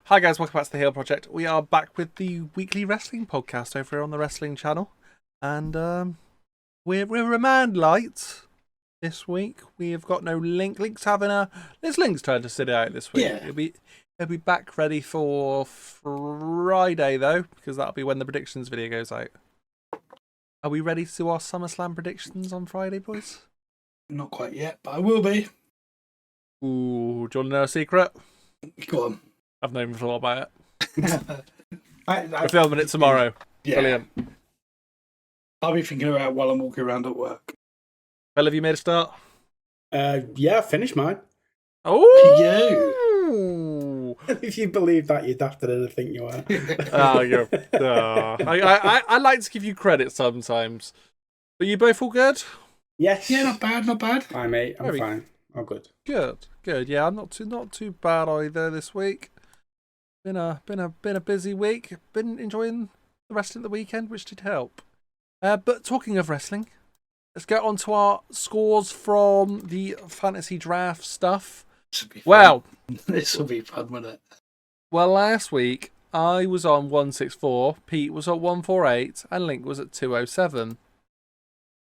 Hi guys, welcome back to the Heel Project. We are back with the weekly wrestling podcast over here on the Wrestling Channel. And we're remand light this week. We have got no Link. It's Link's turn to sit out this week. Yeah. He'll be back ready for Friday though, because that'll be when the predictions video goes out. Are we ready to do our Summerslam predictions on Friday, boys? Not quite yet, but I will be. Ooh, do you want to know a secret? Go on. I've not even thought about it. I We're filming it tomorrow. Yeah. Brilliant. I'll be thinking about it while I'm walking around at work. Well, have you made a start? Yeah, I finished mine. Oh, If you believe that, you're dafter than I think you are. I like to give you credit sometimes. Are you both all good? Yes. Yeah, not bad. Hi, mate. I'm Very fine. All good. Good. Yeah, I'm not too bad either this week. Been a busy week. Been enjoying the wrestling at the weekend, which did help. But talking of wrestling, let's get on to our scores from the fantasy draft stuff. Well, this will be fun, won't it? Well, last week I was on 164, Pete was at 148, and Link was at 207.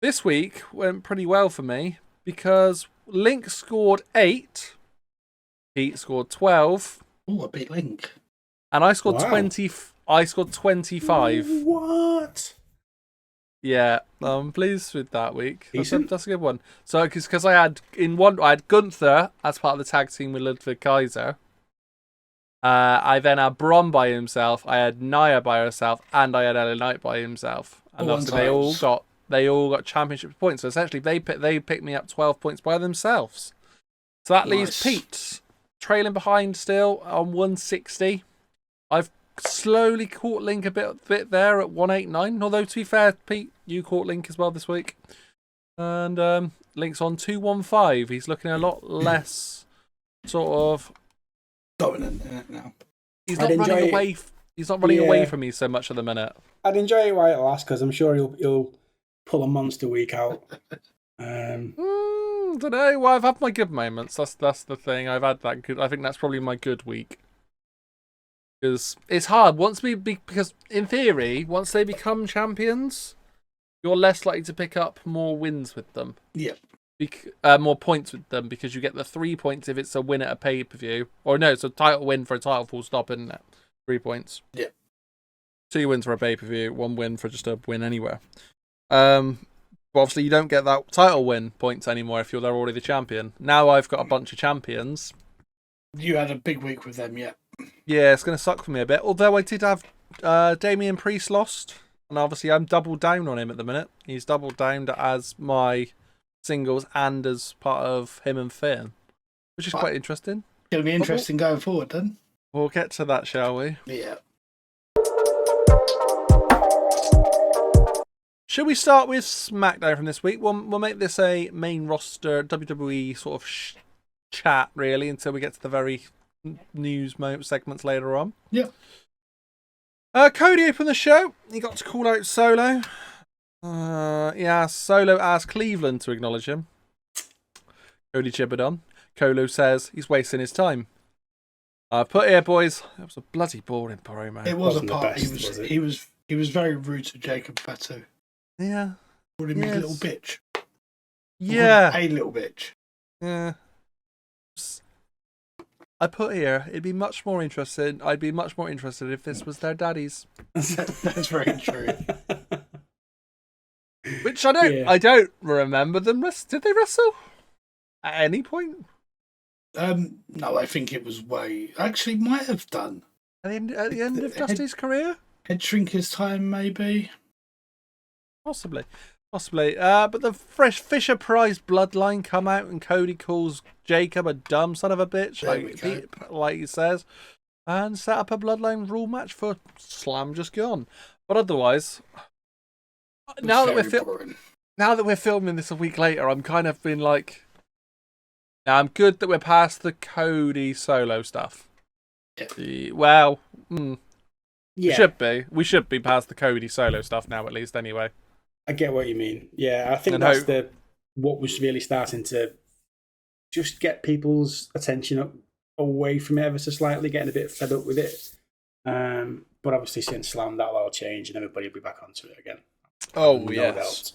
This week went pretty well for me because Link scored 8, Pete scored 12. Oh, I beat Link. And I scored Wow. 20. I scored 25. What? Yeah, I'm pleased with that week. That's a Decent. good one. So, because I had Gunther as part of the tag team with Ludwig Kaiser. I then had Braun by himself. I had Nia by herself, and I had LA Knight by himself. And All on obviously they all got championship points. So essentially, they picked me up 12 points by themselves. So that leaves Nice. Pete trailing behind still on 160. I've slowly caught Link a bit there at 189. Although to be fair, Pete, you caught Link as well this week, and Link's on 215. He's looking a lot less sort of Dominant in it now. He's I'd not enjoy running it. away. He's not running away Yeah. from me so much at the minute. I'd enjoy it while it lasts because I'm sure he'll pull a monster week out. Don't know. Well, I've had my good moments. That's the thing. I've had that good. I think that's probably my good week. Because it's hard because in theory, once they become champions, you're less likely to pick up more wins with them. Yeah. More points with them because you get the 3 points if it's a win at a pay-per-view. Or no, it's a title win for a title full stop, isn't it? 3 points. Yeah. 2 wins for a pay-per-view, 1 win for just a win anywhere. But obviously you don't get that title win points anymore if you're already the champion. Now I've got a bunch of champions. You had a big week with them, yeah. Yeah, it's going to suck for me a bit. Although I did have Damian Priest lost. And obviously I'm double down on him at the minute. He's double downed as my singles and as part of him and Finn, which is quite interesting. It'll be interesting going forward then. We'll get to that, shall we? Yeah. Should we start with Smackdown from this week? We'll make this a main roster WWE sort of chat, really, until we get to the very news segments later on. Yeah. Cody opened the show. He got to call out Solo. Solo asked Cleveland to acknowledge him. Cody gibbered on. Colo says he's wasting his time. Put here, boys. It was a bloody boring promo. It was a Wasn't the part. best, was it? He was very rude to Jacob Fatu. Yeah. Called him a Yes. little bitch. Yeah. A little bitch. Yeah. I put here, I'd be much more interested if this was their daddies. That's very true. Which Yeah. I don't remember them Did they wrestle? At any point? No, I think it was actually might have done. At the end of Dusty's career? Head Shrinker's time, maybe. Possibly. But the fresh Fisher Price bloodline come out and Cody calls Jacob a dumb son of a bitch, like he says, and set up a bloodline rule match for Slam Just Gone. But otherwise, now that we're filming this a week later, I'm kind of been like, I'm good that we're past the Cody Solo stuff. Yeah. Yeah. We should be past the Cody Solo stuff now, at least, anyway. I get what you mean. Yeah, I think And that's what was really starting to just get people's attention up away from it ever so slightly, getting a bit fed up with it. But obviously, since Slam, that'll all change and everybody will be back onto it again. Oh, yes.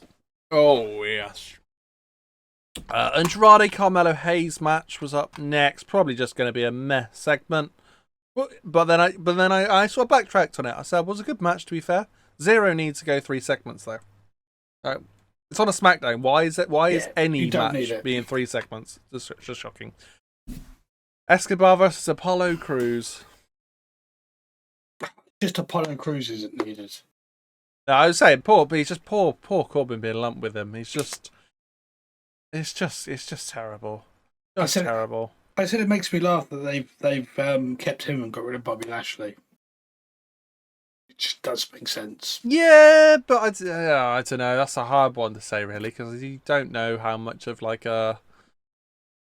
Oh, yes. Andrade Carmelo Hayes match was up next. Probably just going to be a meh segment. But then I sort of backtracked on it. I said it was a good match, to be fair. Zero needs to go 3 segments, though. It's on a SmackDown. Why is any match being 3 segments? Just shocking. Escobar versus Apollo Crews. Just Apollo Crews isn't needed. No, I was saying poor Corbin being lumped with him. It's just terrible. Terrible. I said it makes me laugh that they've kept him and got rid of Bobby Lashley. It just does make sense. Yeah, but I don't know. That's a hard one to say, really, because you don't know how much of like a.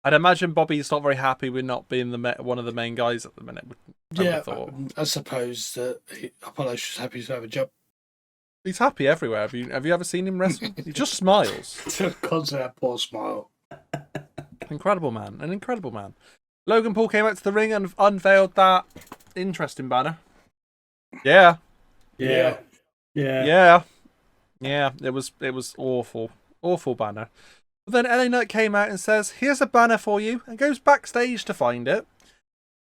I'd imagine Bobby's not very happy with not being one of the main guys at the minute. I suppose that Apollo's just happy to have a job. He's happy everywhere. Have you ever seen him wrestle? He just smiles. Constantly that poor smile. An incredible man. Logan Paul came out to the ring and unveiled that interesting banner. Yeah. It was awful banner. But then LA Knight came out and says, "Here's a banner for you," and goes backstage to find it,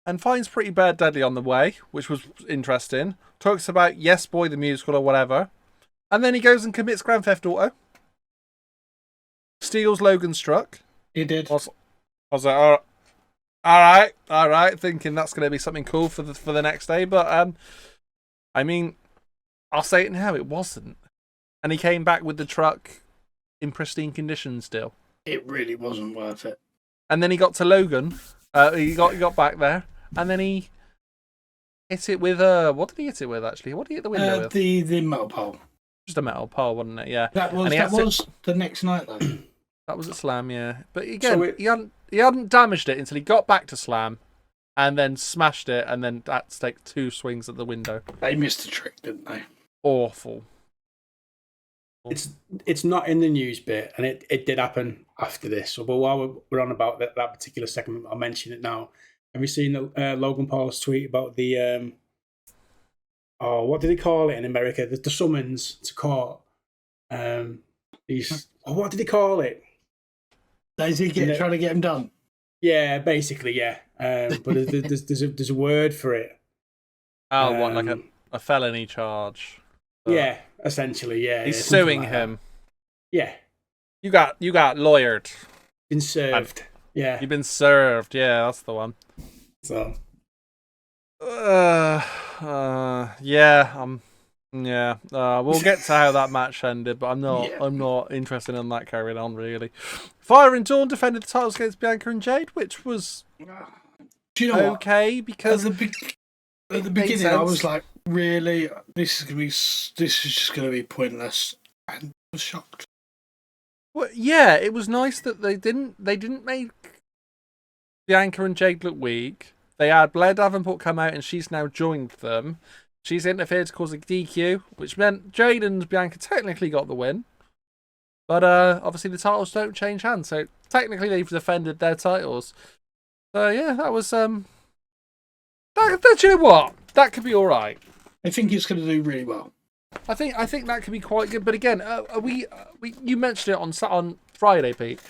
and finds Pretty Bad Deadly on the way, which was interesting. Talks about Yes Boy the musical or whatever, and then he goes and commits Grand Theft Auto. Steals Logan's truck. He did. I was like, all right, thinking that's going to be something cool for the next day, but I mean, I'll say it now, it wasn't. And he came back with the truck in pristine condition still. It really wasn't worth it. And then he got to Logan. He got back there, and then he hit it with what did he hit it with actually? What did he hit the window with? The metal pole. Just a metal pole, wasn't it? Yeah. That was the next night though. That was at Slam, yeah. But again, he hadn't damaged it until he got back to Slam, and then smashed it, and then had to take 2 swings at the window. They missed the trick, didn't they? Awful. It's not in the news bit, and it did happen after this. But while we're on about that particular segment, I'll mention it now. Have you seen Logan Paul's tweet about the what did he call it in America? The summons to court. What did he call it? Is he trying to get him done? Yeah, basically, yeah. But there's a word for it. Oh, what, like a felony charge? Yeah, essentially, yeah. He's suing him. Yeah. You got lawyered. Been served. Yeah. You've been served. Yeah, that's the one. So. Yeah. We'll get to how that match ended, but I'm not interested in that carrying on really. Fire and Dawn defended the titles against Bianca and Jade, which was okay because at the beginning I was like, really, this is just gonna be pointless, and I was shocked. Well, yeah, it was nice that they didn't make Bianca and Jade look weak. They had Blair Davenport come out, and she's now joined them. She's interfered to cause a DQ, which meant Jade and Bianca technically got the win. But obviously the titles don't change hands, so technically they've defended their titles. So yeah, that was you know what? That could be all right. I think it's going to do really well. I think that could be quite good. But again, you mentioned it on Friday, Pete,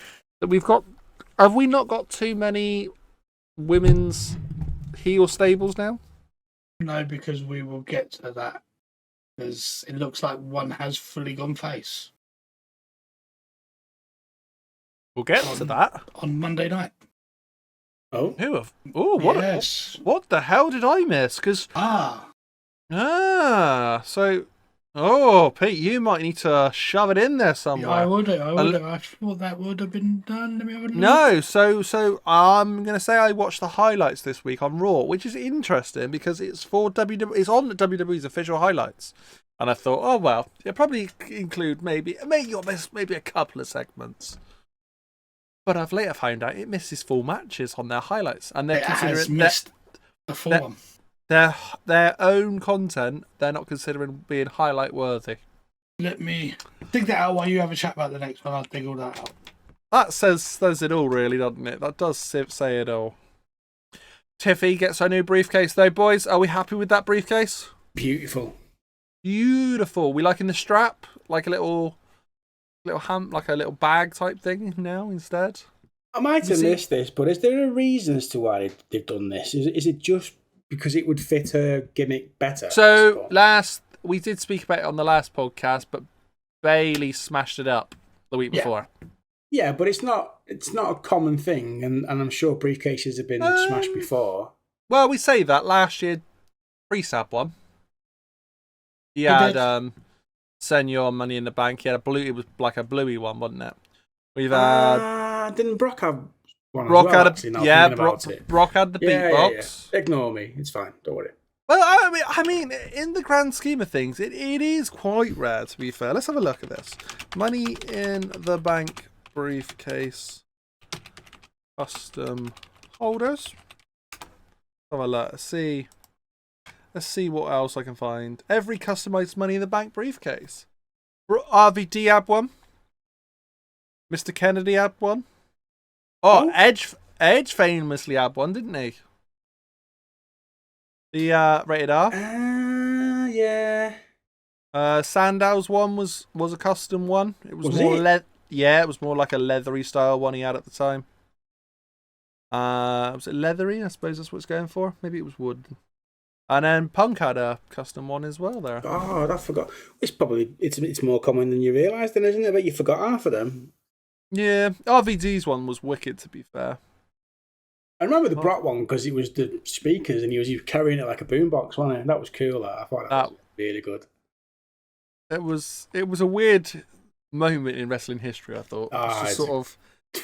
that have we not got too many women's heel stables now? No, because we will get to that. Because it looks like one has fully gone face. We'll get to that on Monday night. What? Yes. What the hell did I miss? Because Pete, you might need to shove it in there somewhere. Yeah, I would have. I thought that would have been done. Let me have a look. No, so I'm gonna say I watched the highlights this week on Raw, which is interesting because it's for WWE. It's on WWE's official highlights, and I thought, oh well, it'll probably include maybe a couple of segments. But I've later found out it misses full matches on their highlights, and they're considering missed the full one. Their own content, they're not considering being highlight worthy. Let me dig that out while you have a chat about the next one. I'll dig all that out. That says it all, really, doesn't it? That does say it all. Tiffy gets her new briefcase, though, boys. Are we happy with that briefcase? Beautiful. Beautiful. We liking the strap? Like a little like a little bag type thing now instead? I might have missed this, but is there a reason as to why they've done this? Is it just because it would fit her gimmick better? So, we did speak about it on the last podcast, but Bailey smashed it up the week before. Yeah, but it's not a common thing, and I'm sure briefcases have been smashed before. Well, we say that. Last year, Priest one. He had Senor Money in the Bank. He had it was like a bluey one, wasn't it? We've had... didn't Brock have one Brock as well, had Brock had the beatbox. Yeah. Ignore me. It's fine. Don't worry. Well, I mean, in the grand scheme of things, it is quite rare, to be fair. Let's have a look at this. Money in the Bank briefcase custom holders. Have a look. Let's see what else I can find. Every customized Money in the Bank briefcase. RVD had one. Mr. Kennedy had one. Oh, Edge famously had one, didn't he? The rated R. Yeah. Sandow's one was a custom one. It was it was more like a leathery style one he had at the time. Was it leathery? I suppose that's what it's going for. Maybe it was wood. And then Punk had a custom one as well there. Oh, I forgot. It's more common than you realise then, isn't it? But you forgot half of them. Yeah, RVD's one was wicked, to be fair. I remember the Brock one because it was the speakers and he was carrying it like a boombox, wasn't it? That was cool. I thought that was really good. It was a weird moment in wrestling history, I thought. It's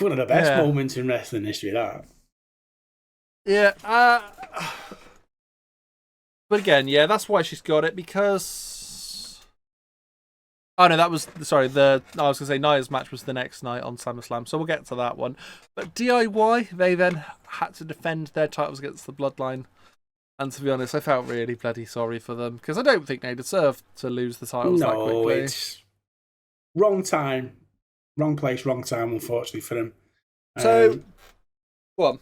one of the best moments in wrestling history, that. Yeah. But again, that's why she's got it, because... Oh, no, I was going to say Nia's match was the next night on SummerSlam, so we'll get to that one. But DIY, they then had to defend their titles against the Bloodline. And to be honest, I felt really bloody sorry for them, because I don't think they deserve to lose the titles that quickly. No, it's wrong time, wrong place, wrong time, unfortunately, for them. So, go on.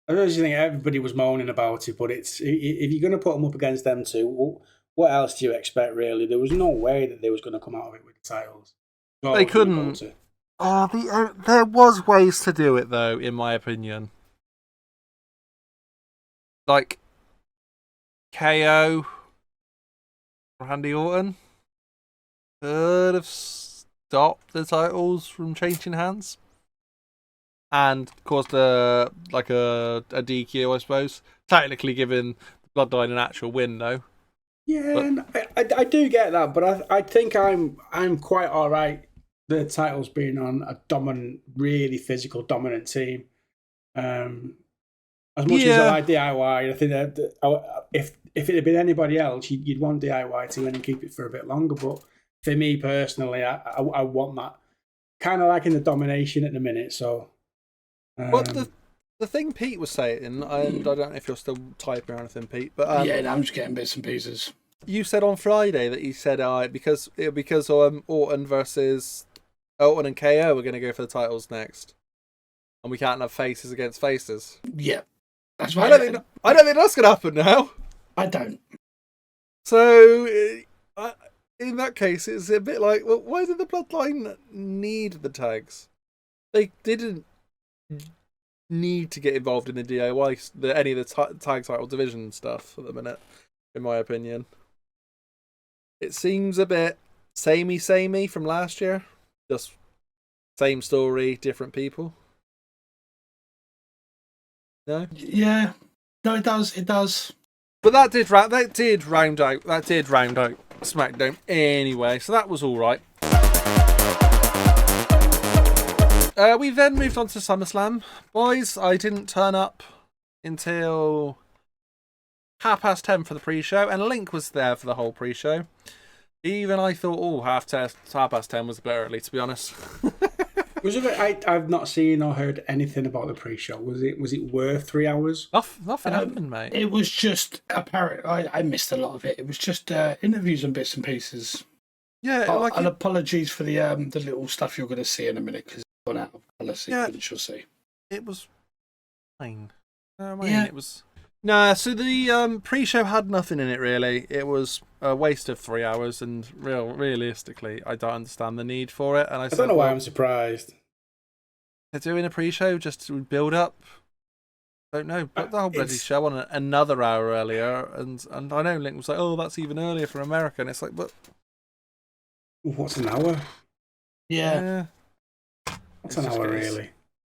I don't think everybody was moaning about it, but if you're going to put them up against them two, what else do you expect, really? There was no way that they was going to come out of it with the titles. They couldn't. There was ways to do it, though, in my opinion. Like, KO, Randy Orton could have stopped the titles from changing hands. And caused a DQ, I suppose. Technically giving Bloodline an actual win, though. Yeah, I do get that, but I think I'm quite all right. The titles being on a dominant, really physical, dominant team. As much as I like DIY, I think that if it had been anybody else, you'd want DIY to win and keep it for a bit longer. But for me personally, I want that. Kind of liking the domination at the minute, so. Well, the thing Pete was saying, and I don't know if you're still typing or anything, Pete, but I'm just getting bits and pieces. You said on Friday that you said because Orton and KO are going to go for the titles next, and we can't have faces against faces. Yeah, that's right. I don't think that's going to happen now. I don't. So in that case, it's a bit like, well, why did the Bloodline need the tags? They didn't need to get involved in the DIY, any of the tag title division stuff at the minute, in my opinion. It seems a bit samey from last year. Just same story, different people. No? Yeah. No, it does. But that did round out SmackDown anyway, so that was all right. We then moved on to SummerSlam. Boys, I didn't turn up until 10:30 for the pre-show, and Link was there for the whole pre-show. Even I thought, 10:30 was a bit early, to be honest. I've not seen or heard anything about the pre-show. Was it worth 3 hours? Nothing happened, mate. It was just apparent. I missed a lot of it. It was just interviews and bits and pieces. Yeah, and apologies for the little stuff you're going to see in a minute, because it's gone out of policy, which you'll see. It was fine. It was. Nah, so the pre-show had nothing in it really. It was a waste of 3 hours, and realistically, I don't understand the need for it. And I don't know why I'm surprised. They're doing a pre-show just to build up. Don't know, but the whole bloody show on another hour earlier, and I know Link was like, "Oh, that's even earlier for America," and it's like, but what's an hour? Yeah. What's an hour really?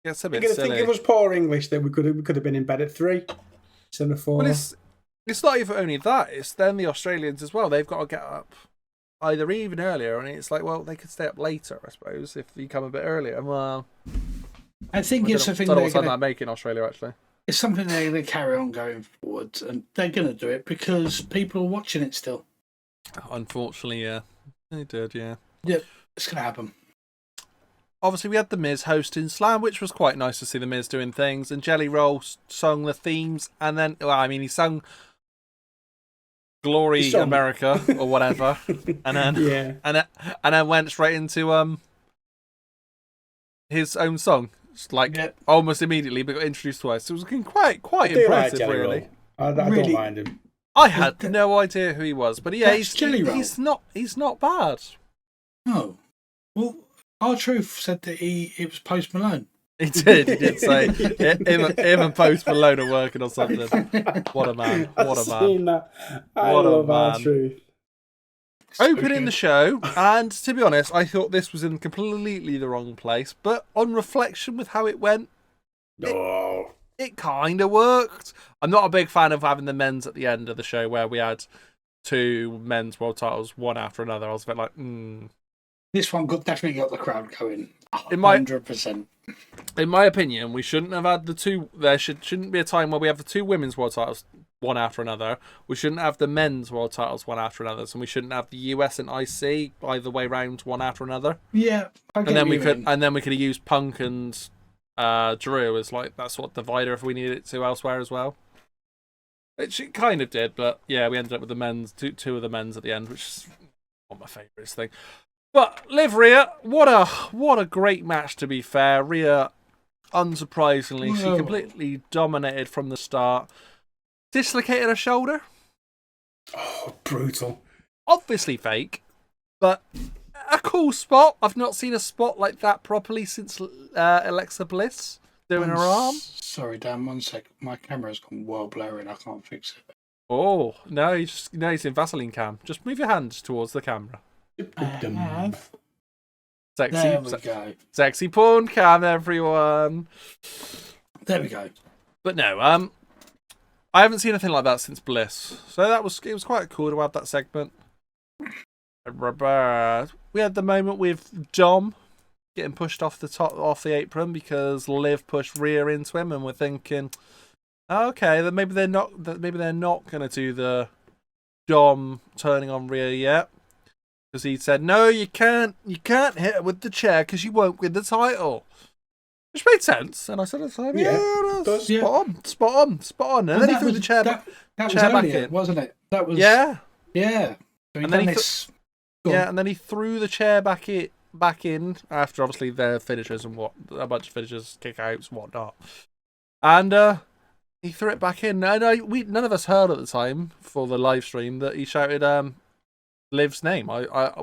It's a bit silly. silly. Think it was poor English that we could have been in bed at 3 instead of 4. Well, it's not even only that. It's then the Australians as well. They've got to get up either even earlier, and it's like, well, they could stay up later, I suppose, if you come a bit earlier. Well, I think it's a thing they're going to make in Australia actually. It's something they're going to carry on going forward, and they're going to do it because people are watching it still. Unfortunately, yeah, they did, yeah. Yeah, it's going to happen. Obviously, we had The Miz hosting Slam, which was quite nice to see The Miz doing things, and Jelly Roll sung the themes, and then, he sung Glory America or whatever, and then and then went straight into his own song. Almost immediately, but got introduced twice. It was quite impressive, really. I don't mind him. I had no idea who he was, but yeah, he's not bad. No, well, R-Truth said that it was Post Malone. He did say him and Post Malone are working on something. What a man! What a man! Seen that. I love R-Truth. Opening the show, and to be honest, I thought this was in completely the wrong place, but on reflection with how it went, it kind of worked. I'm not a big fan of having the men's at the end of the show where we had 2 men's world titles, one after another. I was a bit like, This one definitely got the crowd going 100%. In my opinion, we shouldn't have had the 2. There shouldn't be a time where we have the 2 women's world titles one after another. We shouldn't have the men's world titles one after another, and we shouldn't have the US and IC either way round one after another. Yeah, and then we could have used Punk and Drew as like that sort of divider if we needed it to elsewhere as well. Which it kind of did, but yeah, we ended up with the men's two of the men's at the end, which is not my favourite thing. But Liv Rhea, what a great match, to be fair. Rhea, unsurprisingly, she completely dominated from the start. Dislocated her shoulder. Oh, brutal. Obviously fake, but a cool spot. I've not seen a spot like that properly since Alexa Bliss doing her arm. Sorry, Dan, 1 sec. My camera's gone well blurry and I can't fix it. Oh, no, he's in Vaseline cam. Just move your hand towards the camera. There we go. Sexy porn cam, everyone. There we go. But no, I haven't seen anything like that since Bliss, so it was quite cool to have that segment. We had the moment with Dom getting pushed off the apron because Liv pushed Rhea into him, and we're thinking, okay, then maybe they're not going to do the Dom turning on Rhea yet. Because he said, no, you can't hit her with the chair because you won't win the title. Which made sense. And I said, spot on. And then he threw the chair back in. Wasn't it? That was... Yeah. Yeah. So and then he threw the chair back in after, obviously, their finishers and a bunch of finishers, kick-outs and whatnot. And he threw it back in. And none of us heard at the time for the live stream that he shouted... Liv's name.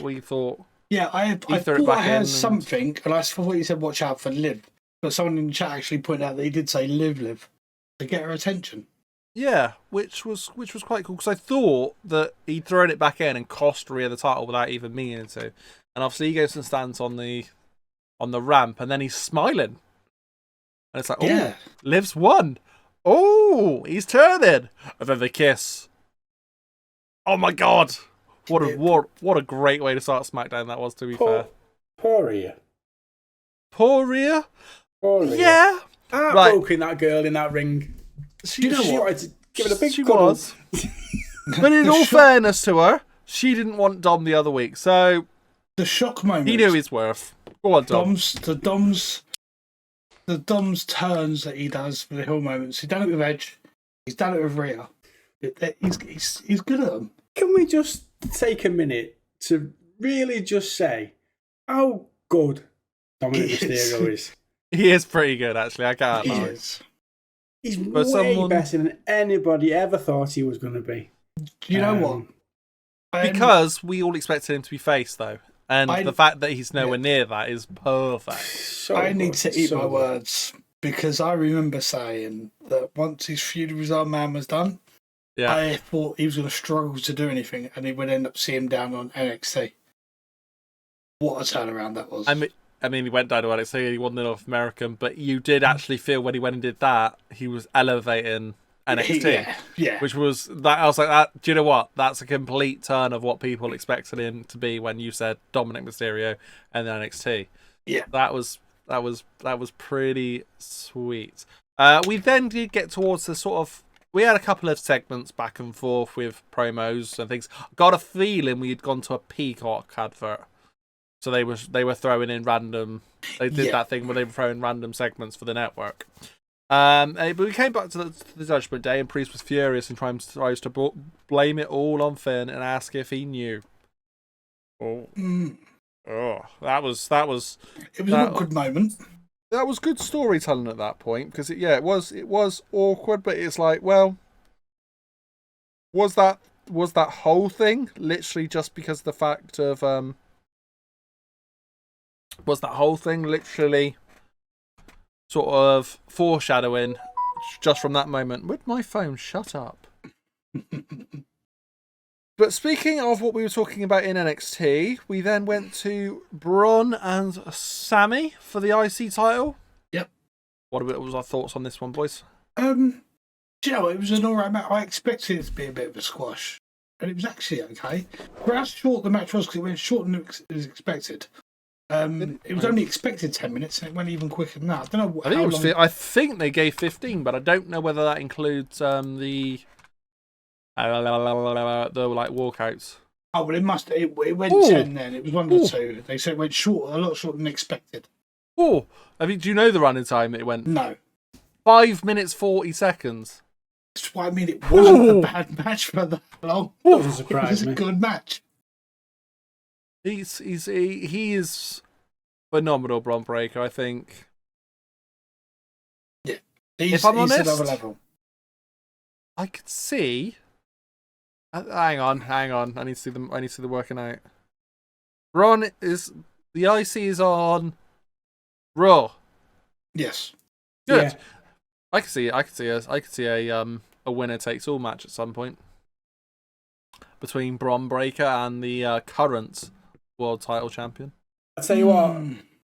We thought. Yeah, I thought I heard something, and I thought you said watch out for Liv. But someone in the chat actually pointed out that he did say Liv to get her attention. Yeah, which was quite cool because I thought that he'd thrown it back in and cost Rhea the title without even meaning to. And obviously he goes and stands on the ramp, and then he's smiling, and it's like, oh, Liv's won. Oh, he's turning, and then they kiss. Oh my god. What a great way to start SmackDown that was, to be fair. Poor Rhea. Poor Rhea? Yeah. Heartbroken, that girl in that ring. She wanted to give it a big cuddle. Was. But in all fairness to her, she didn't want Dom the other week, so... The shock moment. He knew his worth. Go on, Dom. The Dom's turns that he does for the hill moments. He's done it with Edge. He's done it with Rhea. He's good at them. Can we just take a minute to really just say how good Dominic Mysterio is? He is pretty good, actually. I can't lie. He's way better than anybody ever thought he was going to be. Do you know what? Because we all expected him to be face, though. And the fact that he's nowhere near that is perfect. I need to eat my words, because I remember saying that once his feud with his old man was done, I thought he was going to struggle to do anything, and he would end up seeing him down on NXT. What a turnaround that was. I mean, he went down to NXT, he won the North American, but you did actually feel when he went and did that, he was elevating NXT. Yeah. Which was that. I was like, that. Do you know what? That's a complete turn of what people expected him to be when you said Dominic Mysterio and then NXT. Yeah. That was pretty sweet. We then did get towards the sort of. We had a couple of segments back and forth with promos and things. Got a feeling we had gone to a Peacock advert. So they were throwing in random. They did that thing where they were throwing random segments for the network. But we came back to the Judgement Day, and Priest was furious and tries to blame it all on Finn and ask if he knew. That was. It was an awkward moment. That was good storytelling at that point, because it was awkward, but it's like, well, was that whole thing literally just because of the fact of was that whole thing literally sort of foreshadowing just from that moment? Would my phone shut up? But speaking of what we were talking about in NXT, we then went to Braun and Sammy for the IC title. Yep. What was our thoughts on this one, boys? Do you know, it was an alright match. I expected it to be a bit of a squash, and it was actually okay. For how short the match was, because it went shorter than it was expected. It was only expected 10 minutes, and it went even quicker than that. I don't know how long. I think they gave 15, but I don't know whether that includes the like walkouts. Oh, well, it must. It went 10 then. It was 1 to 2. They said it went short, a lot shorter than expected. Oh, I mean, do you know the running time that it went? No. 5 minutes 40 seconds. That's why I mean it wasn't a bad match for that long. Doesn't surprise It was me. a good match. He is phenomenal, Braun Breaker. I think. Yeah, if I'm honest, another level. I could see. Hang on. I need to see them. I need to see the working out. Braun is the IC is on Raw. Yes. Good. Yeah. I could see a winner takes all match at some point between Braun Breaker and the current world title champion. I tell you what,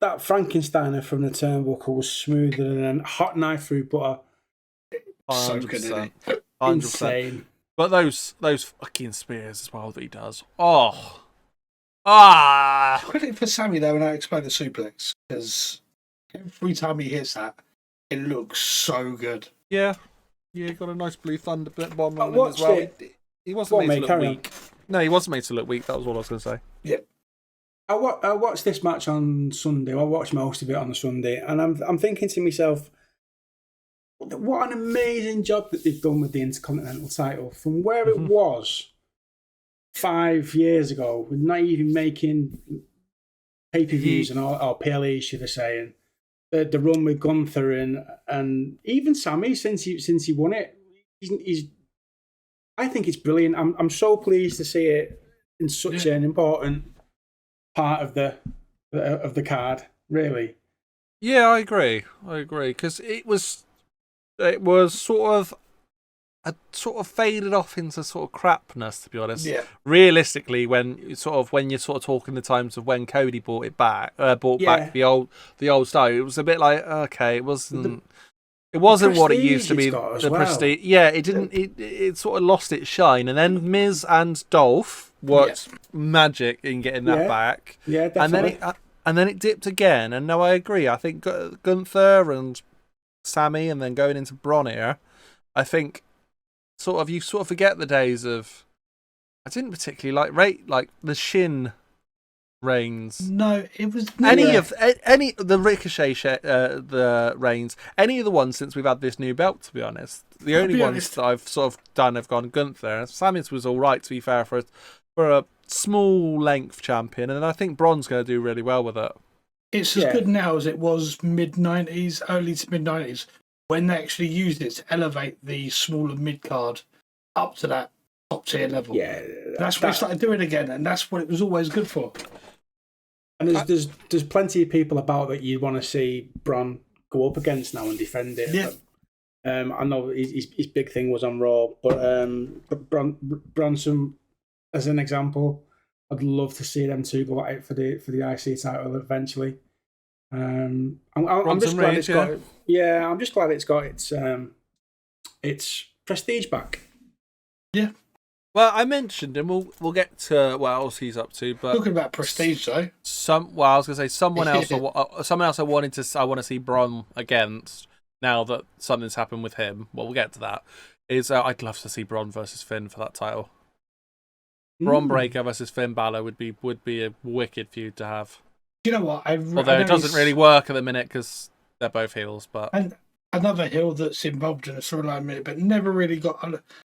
that Frankensteiner from the turnbuckle was smoother than a hot knife through butter. 100%. So good, isn't it? 100%. Insane. But those fucking spears as well that he does. Oh. Credit for Sammy though, when I explained the suplex, because every time he hits that, it looks so good. Yeah, got a nice blue thunder bomb on him as well. He wasn't made to look weak. No, he wasn't made to look weak. That was all I was going to say. Yeah. I watched this match on Sunday. I watched most of it on the Sunday, and I'm thinking to myself, what an amazing job that they've done with the Intercontinental title from where it was 5 years ago, with not even making pay-per-views or PLEs, should I say, and the run with Gunther and even Sammy since he won it. He's I think it's brilliant. I'm so pleased to see it in such an important part of the card. Really. Yeah, I agree because it was sort of faded off into sort of crapness, to be honest. Yeah. Realistically, when you're talking the times of when Cody brought back the old style, it was a bit like, okay, it wasn't what it used to be. The prestige, it didn't. It sort of lost its shine, and then Miz and Dolph worked magic in getting that back. Yeah, definitely. And then it dipped again. And no, I agree. I think Gunther and Sammy, and then going into Braun here, I think you forget the days of. I didn't particularly like the Shin Reigns. No, it was any of the Ricochet the Reigns, any of the ones since we've had this new belt. To be honest, the only ones that I've sort of done have gone Gunther. Sammy's was all right, to be fair, for a small length champion, and I think Braun's going to do really well with it. It's as good now as it was mid-90s, early to mid-90s, when they actually used it to elevate the smaller mid card up to that top tier level. Yeah, that's what they started doing again, and that's what it was always good for. And there's plenty of people about that you want to see Bron go up against now and defend it. Yeah. But, I know his big thing was on Raw, but Bronson, as an example, I'd love to see them two go at it for the IC title eventually. I'm just glad it's got. Yeah, I'm just glad it's got its prestige back. Yeah. Well, I mentioned, and we'll get to what else he's up to. But talking about prestige, though. I was going to say someone else. Someone else I want to see Bron against. Now that something's happened with him, well, we'll get to that. Is I'd love to see Bron versus Finn for that title. Bron Breakker versus Finn Balor would be a wicked feud to have. You know what? Although it doesn't really work at the minute because they're both heels, but and another heel that's involved in a storyline, but never really got.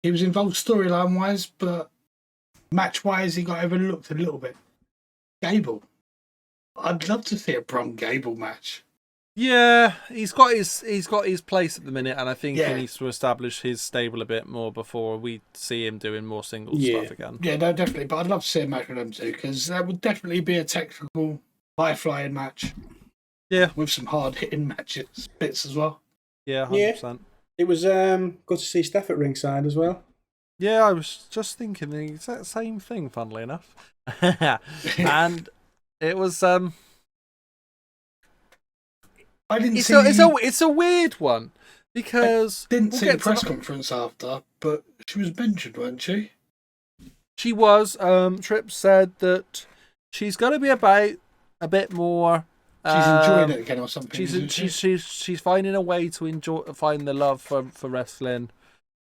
He was involved storyline wise, but match wise, he got overlooked a little bit. Gable. I'd love to see a Bron Gable match. Yeah, he's got his place at the minute, and I think he needs to establish his stable a bit more before we see him doing more singles stuff again. Yeah, no, definitely. But I'd love to see a match with them too, because that would definitely be a technical, high-flying match. Yeah, with some hard-hitting bits as well. Yeah, 100%. It was good to see Steph at ringside as well. Yeah, I was just thinking the exact same thing, funnily enough. And it was I didn't see. It's a weird one because I didn't see the press conference after, but she was mentioned, wasn't she? She was. Tripp said that she's going to be about a bit more. She's enjoying it again, or something. She's finding a way to find the love for wrestling,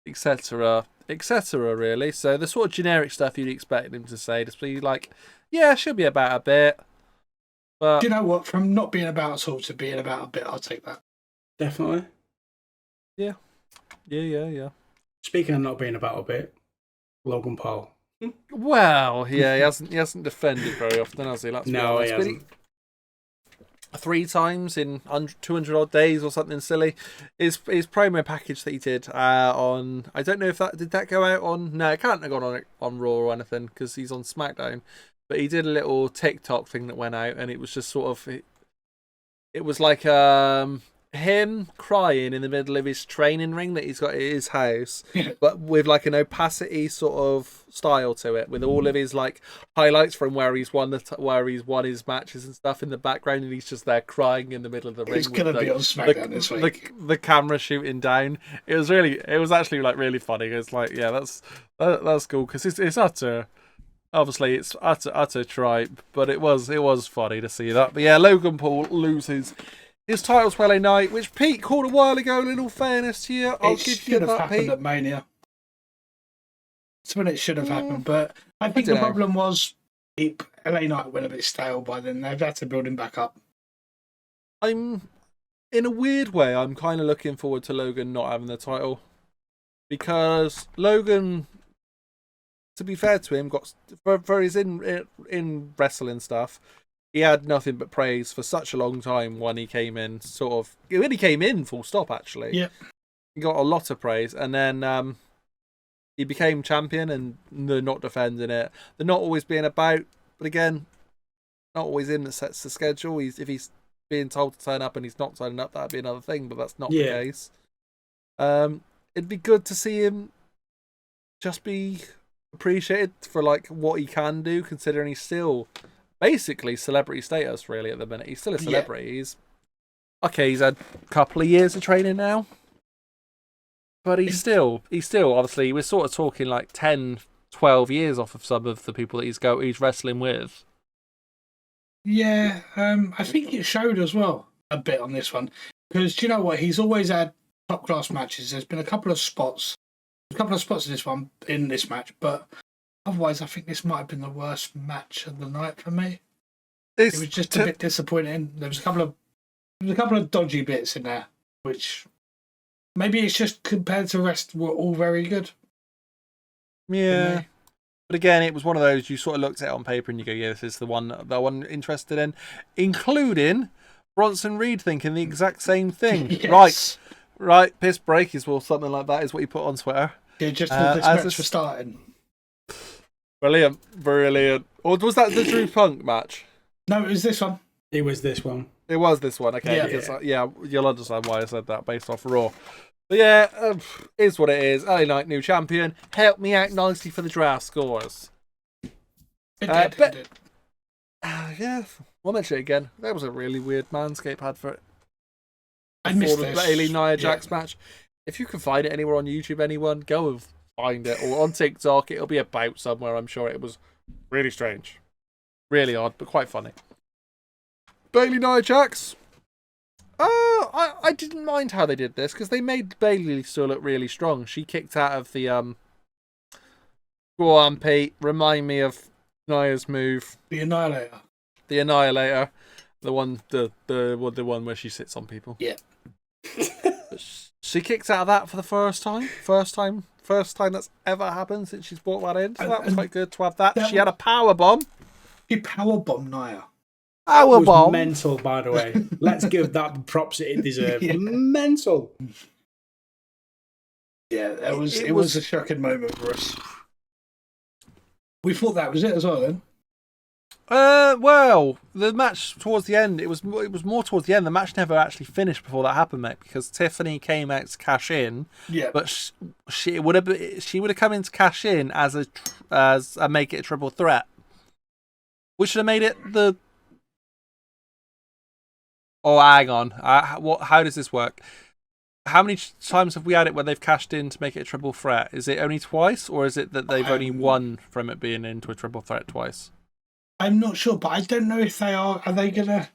etc., etc. Really. So the sort of generic stuff you'd expect him to say, just be like, "Yeah, she'll be about a bit." But do you know what? From not being about at all to being about a bit, I'll take that. Definitely. Yeah. Speaking of not being about a bit, Logan Paul. Well, yeah, he hasn't defended very often, has he? Let's be honest. He hasn't. 3 times in 200 odd days or something silly. His promo package that he did on, I don't know if did that go out on. No, it can't have gone on Raw or anything because he's on Smackdown. But he did a little TikTok thing that went out, and it was just sort of, it was like him crying in the middle of his training ring that he's got at his house, but with like an opacity sort of style to it, with all of his like highlights from where he's won his matches and stuff in the background, and he's just there crying in the middle of the ring. It's gonna be on Smackdown this week. The camera shooting down. It was actually like really funny. It's like, yeah, that's cool because it's utter. Obviously, it's utter tripe, but it was funny to see that. But yeah, Logan Paul loses his title Friday night, which Pete called a while ago. In all fairness here, I'll give you that, Pete. It should have happened at Mania. That's when it should have happened, but I think the problem was LA Knight went a bit stale by then. They've had to build him back up. In a weird way, I'm kind of looking forward to Logan not having the title because Logan, to be fair to him, got for his in wrestling stuff, he had nothing but praise for such a long time when he came in. When he came in, full stop. Actually, yeah, he got a lot of praise, and then he became champion, and they're not defending it. They're not always being about, but again, not always him that sets the schedule. If he's being told to turn up and he's not turning up, that'd be another thing. But that's not the case. It'd be good to see him just be appreciated for like what he can do, considering he's still basically celebrity status really at the minute. He's still a celebrity. Yeah. He's had a couple of years of training now, but he's still obviously, we're sort of talking like 10, 12 years off of some of the people that he's wrestling with. Yeah, I think it showed as well a bit on this one because do you know what? He's always had top class matches. There's been a couple of spots in this match, but otherwise, I think this might have been the worst match of the night for me. It was just a bit disappointing. There was a couple of dodgy bits in there, which maybe it's just compared to the rest were all very good. Yeah. But again, it was one of those you sort of looked at it on paper and you go, yeah, this is the one that I'm interested in, including Bronson Reed thinking the exact same thing. Yes. Right. Right, piss break is something like that is what you put on Twitter. Yeah, just as this match for starting. Brilliant. Or was that the Drew Punk match? No, it was this one. It was this one. It was this one, okay. Yeah. Because, you'll understand why I said that based off Raw. But yeah, is what it is. LA Knight, new champion. Help me out nicely for the draft scores. It did. Yeah, we'll mention it again. That was a really weird Manscaped advert. I missed the this. Bailey Nia Jax match. If you can find it anywhere on YouTube, anyone, go and find it. Or on TikTok, it'll be about somewhere, I'm sure. It was really strange. Really odd, but quite funny. Bailey Nia Jax. I didn't mind how they did this, because they made Bailey still look really strong. She kicked out of the... Go on, Pete. Remind me of Nia's move. The Annihilator. The Annihilator. The one where she sits on people. Yeah. She kicked out of that for the first time. First time that's ever happened since she's brought that in. So that was quite good to have that. She had a power bomb. She power bombed Nia. Power bomb. Mental, by the way. Let's give that the props it deserves. Yeah. Mental. Yeah, it was a shocking moment for us. We thought that was it as well then. Well, the match towards the end, it was more towards the end. The match never actually finished before that happened, mate, because Tiffany came out to cash in. Yeah. But she would have come in to cash in as a make it a triple threat. We should have made it the. Oh, hang on. How does this work? How many times have we had it when they've cashed in to make it a triple threat? Is it only twice, or is it that they've only won from it being into a triple threat twice? I'm not sure, but I don't know if they are. Are they going to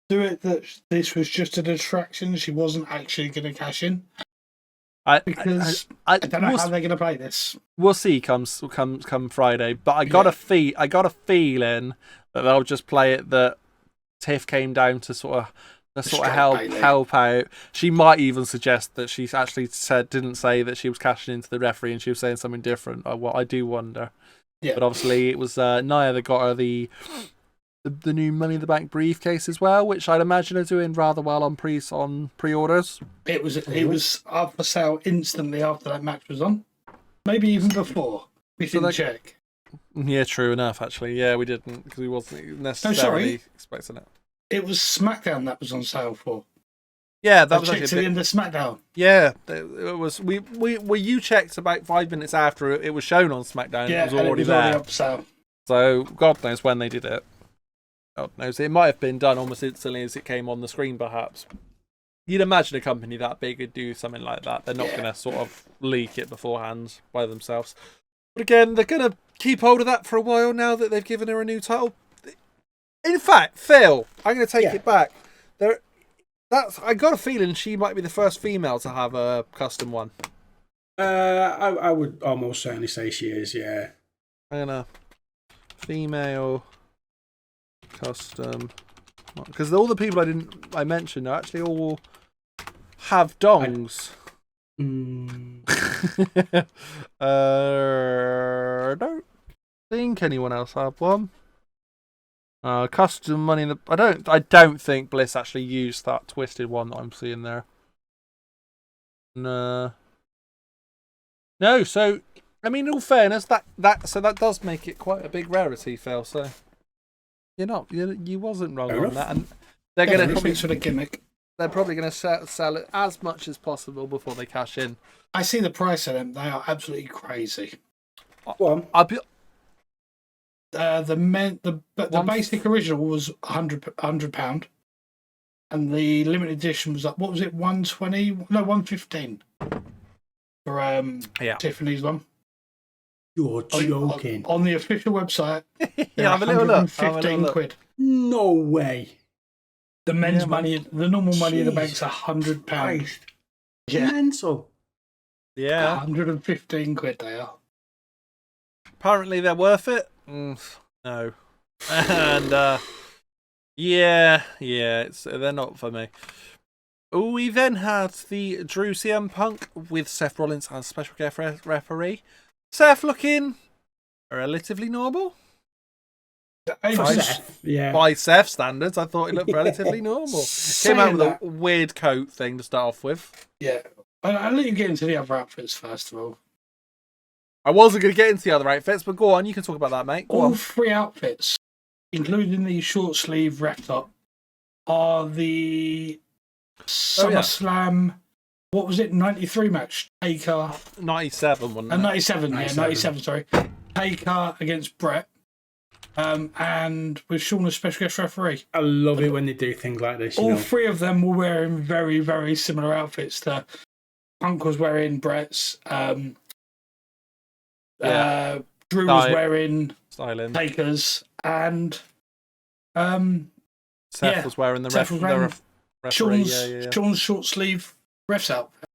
do it that this was just a distraction? She wasn't actually going to cash in? I don't know how they're going to play this. We'll see come Friday, but I got a feeling that they'll just play it that Tiff came down to sort of help out. She might even suggest that she actually didn't say that she was cashing into the referee and she was saying something different. I do wonder. Yeah. But obviously it was Nia that got her the new Money in the Bank briefcase as well, which I'd imagine are doing rather well on pre-orders. It was up for sale instantly after that match was on. Maybe even before. We didn't check. Yeah, true enough, actually. Yeah, we didn't, because we wasn't necessarily expecting it. It was Smackdown that was on sale for. Yeah, that was actually to the end of Smackdown. Yeah, it was. You checked about 5 minutes after it was shown on Smackdown. Yeah, it was already there. Already up for sale. So God knows when they did it. God knows. It might have been done almost instantly as it came on the screen, perhaps. You'd imagine a company that big would do something like that. They're not going to sort of leak it beforehand by themselves. But again, they're going to keep hold of that for a while now that they've given her a new title. In fact, Phil, I'm going to take it back. I got a feeling she might be the first female to have a custom one. I would almost certainly say she is, yeah. I'm going to female custom, because all the people I mentioned actually all have dongs. I don't think anyone else have one. Custom money in the. I don't think Bliss actually used that twisted one that I'm seeing there. No. So I mean, in all fairness, that does make it quite a big rarity, Phil. So you wasn't wrong on that, and they're going to probably sort of gimmick. They're probably going to sell it as much as possible before they cash in. I see the price of them; they are absolutely crazy. Well, the basic original was £100, and the limited edition was what was it, $120? No, $115 for Tiffany's one. You're joking. On the official website, have a little look. £115. No way. The men's money, the normal money in the bank's £100. Yeah, mental. Yeah, £115 they are. Apparently they're worth it. No, and they're not for me. We then had the Drew CM Punk with Seth Rollins as special guest referee. Seth looking relatively normal. By Seth standards, I thought he looked relatively normal. Came out with a weird coat thing to start off with. Yeah, I'll let you get into the other outfits first of all. I wasn't going to get into the other outfits, but go on. You can talk about that, mate. Go all on. 3 outfits, including the short sleeve ref top, are the SummerSlam. What was it? 93 match. Taker. 97, wasn't it? 97. Yeah, 97. Sorry. Taker against Brett. And with Sean as special guest referee. I love it when they do things like this. All 3 of them were wearing very, very similar outfits. Punk was wearing Brett's. Drew was wearing Taker's, and Seth was wearing the referee. Sean's short sleeve ref's outfit.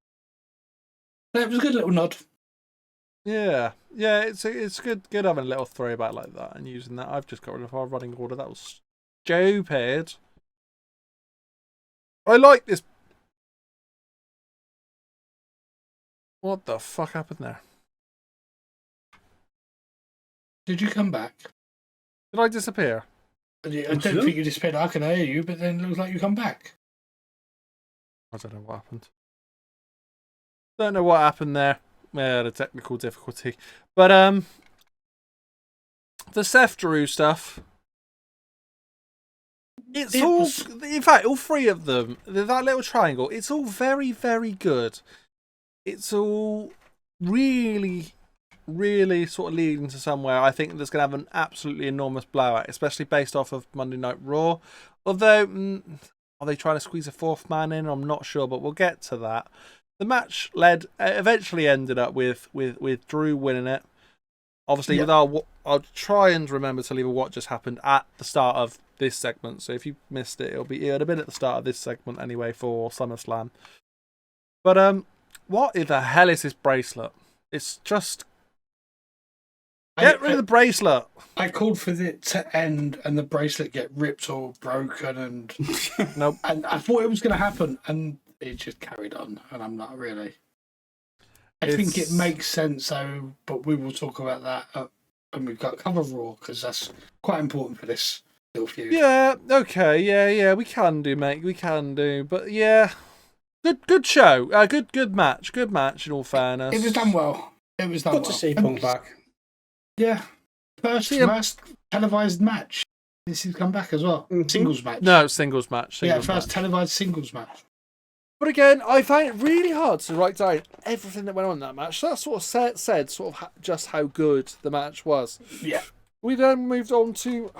It was a good little nod. Yeah, it's good having a little throwback like that and using that. I've just got rid of our running order. That was stupid. I like this. What the fuck happened there? Did you come back? Did I disappear? I don't think you disappeared. I can hear you, but then it looks like you come back. I don't know what happened. Don't know what happened there. Yeah, the technical difficulty. But the Seth Drew stuff. In fact, all 3 of them, that little triangle, it's all very, very good. It's all really, really sort of leading to somewhere I think that's going to have an absolutely enormous blowout, especially based off of Monday Night Raw. Although, are they trying to squeeze a 4th man in? I'm not sure, but we'll get to that. The match eventually ended up with Drew winning it. Obviously, with I'll try and remember to leave what just happened at the start of this segment. So if you missed it, it would have been at the start of this segment anyway for SummerSlam. But what in the hell is this bracelet? It's just get rid of the bracelet. I called for it to end and the bracelet get ripped or broken, and nope. And I thought it was going to happen, and it just carried on, and I'm not really. I think it makes sense, though, but we will talk about that when we've got cover Raw, because that's quite important for this little feud. Yeah, okay, yeah, we can do, mate, we can do, but yeah, good show, good match, in all fairness. It was done well. Good to see Punk back. Yeah, first televised match. This has come back as well. Mm-hmm. Singles match. No, singles match. First televised singles match. But again, I find it really hard to write down everything that went on in that match. So that sort of said just how good the match was. Yeah. We then moved on to,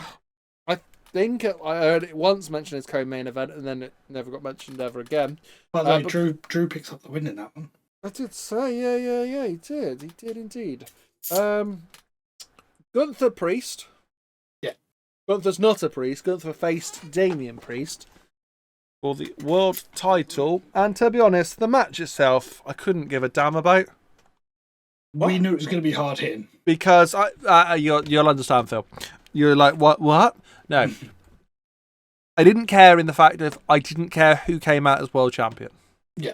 I think I heard it once mentioned as co-main event, and then it never got mentioned ever again. By the way, Drew picks up the win in that one. I did say, yeah, he did indeed. Gunther Priest. Yeah. Gunther's not a priest. Gunther faced Damian Priest for the world title, and to be honest, the match itself I couldn't give a damn about. We knew it was going to be hard hitting because you'll understand, Phil. You're like, what? No, I didn't care in the fact of I didn't care who came out as world champion. Yeah,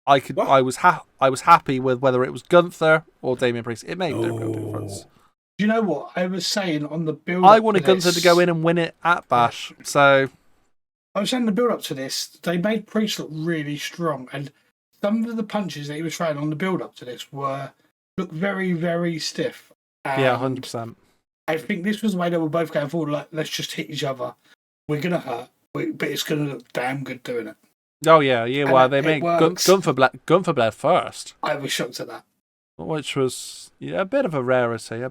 I was happy with whether it was Gunther or Damian Priest. It made no real difference. Do you know what I was saying on the build? I wanted Gunther to go in and win it at Bash, so. I was saying the build-up to this, they made Priest look really strong, and some of the punches that he was throwing on the build-up to this looked very, very stiff. Yeah, 100%. I think this was the way they were both going forward, like, let's just hit each other. We're going to hurt, but it's going to look damn good doing it. Oh, yeah, well, they made Gunther bled first. I was shocked at that. Which was a bit of a rarity,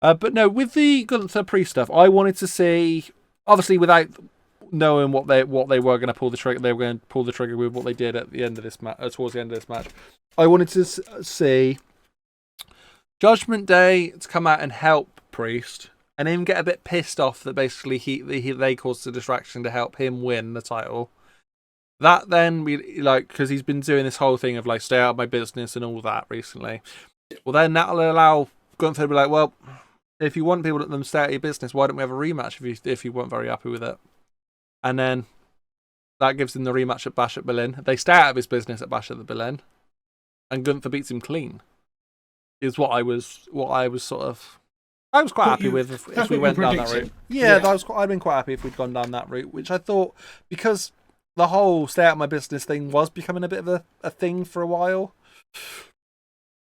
But no, with the Gunther Priest stuff, I wanted to see, obviously without knowing what they were going to pull the trigger, they were going to pull the trigger with what they did at the end of this match, towards the end of this match. I wanted to see Judgement Day to come out and help Priest, and him get a bit pissed off that basically they caused a distraction to help him win the title. That then, because he's been doing this whole thing of like stay out of my business and all that recently. Well, then that'll allow Gunther to be like, well, if you want people to let them stay out of your business, why don't we have a rematch if you weren't very happy with it? And then that gives him the rematch at Bash at Berlin. They stay out of his business at Bash at the Berlin, and Gunther beats him clean. Is what I was sort of. I was quite happy with if we went down that route. Yeah, I'd been quite happy if we'd gone down that route, which I thought, because the whole stay out of my business thing was becoming a bit of a thing for a while.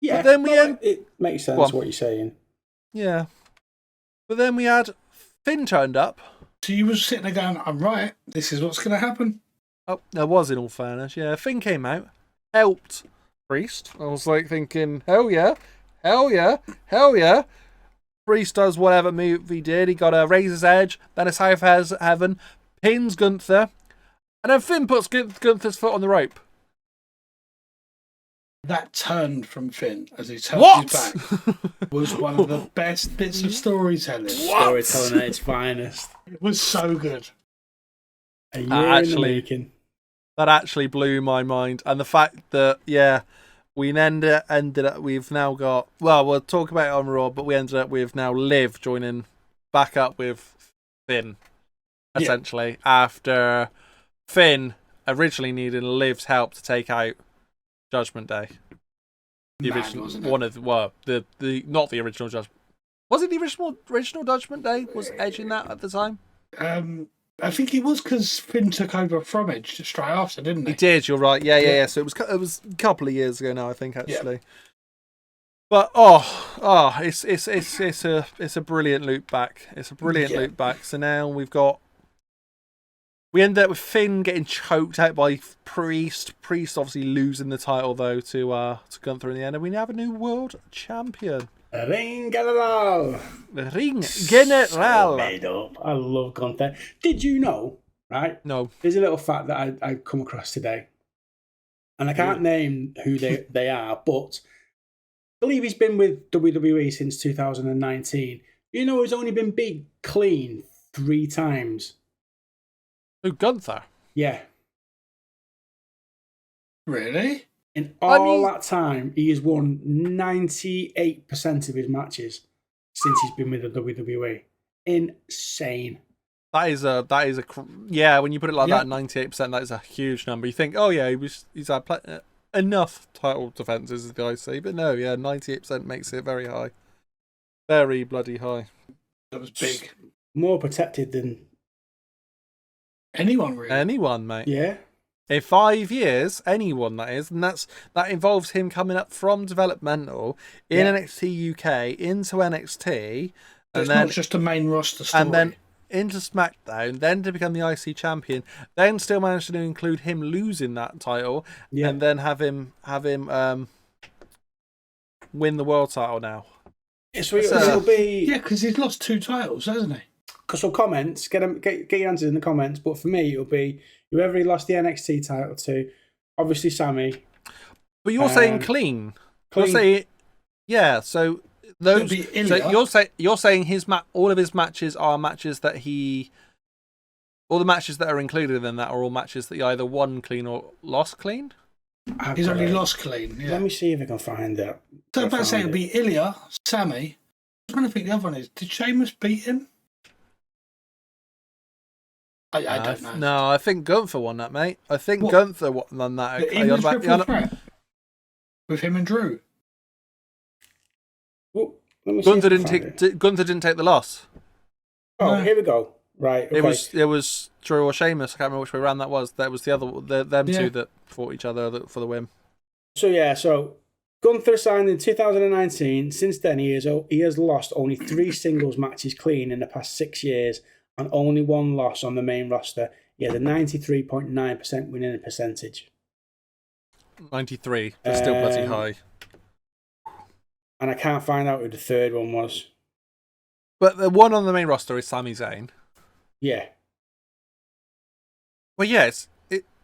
Yeah, but then it makes sense what you're saying. Yeah. But then we had Finn turned up. So you was sitting there going, I'm right, this is what's going to happen. Oh, there was, in all fairness. Yeah, Finn came out, helped Priest. I was like thinking, hell yeah, hell yeah, hell yeah. Priest does whatever move he did. He got a Razor's Edge, then a South Heaven, pins Gunther, and then Finn puts Gunther's foot on the rope. That turn from Finn as he turned his back was one of the best bits of storytelling. Storytelling at its finest. It was so good. A year in the making. That actually blew my mind. And the fact that, we ended up, we've now got, well, we'll talk about it on Raw, but we ended up with now Liv joining back up with Finn, essentially, after Finn originally needed Liv's help to take out Judgment Day. The not the original Judgment. Was it the original Judgment Day? Was Edge in that at the time? I think it was because Finn took over from Edge straight after, didn't he? He did. You're right. Yeah. So it was a couple of years ago now, I think, actually. Yeah. But it's a brilliant loop back. It's a brilliant loop back. So now we end up with Finn getting choked out by Priest. Priest obviously losing the title though to Gunther in the end, and we now have a new world champion. Ring General. Ring General. So made up. I love Gunther. Did you know? Right? No. There's a little fact that I come across today, and I can't name who they are, but I believe he's been with WWE since 2019. You know, he's only been big clean 3 times. Who, Gunther? Yeah. Really? In all that time, he has won 98% of his matches since he's been with the WWE. Insane. That is a when you put it like that, 98%, that is a huge number. You think, oh yeah, he's had enough title defenses, as the guys say, but no, 98% makes it very high. Very bloody high. That was big. More protected than anyone, really. Anyone, mate. Yeah. In 5 years, anyone that is, and that involves him coming up from developmental in NXT UK into NXT, and then not just a main roster story, and then into SmackDown, then to become the IC champion, then still managed to include him losing that title, and then have him win the world title now. It'll be because he's lost 2 titles, hasn't he? Because for comments, get your answers in the comments. But for me, it'll be whoever he lost the NXT title to. Obviously, Sammy. But you're saying clean. You're saying, so those. So you're saying all of his matches are matches that all the matches that are included in that are all matches that he either won clean or lost clean. He's only lost clean. Yeah. Let me see if I can find that. So if I say it'd be Ilya, Sammy. I'm trying to think the other one is. Did Sheamus beat him? I don't know. No, I think Gunther won that, mate. I think Gunther won that. With him and Drew. Well, Gunther didn't take the loss. Oh, here we go. Right. Okay. It was Drew or Sheamus. I can't remember which way around that was. That was the other them two that fought each other for the win. So Gunther signed in 2019. Since then, he has lost only 3 singles matches clean in the past 6 years, and only 1 loss on the main roster. He has a 93.9% winning percentage. 93. That's still bloody high. And I can't find out who the third one was. But the one on the main roster is Sami Zayn. Yeah. Well, yes.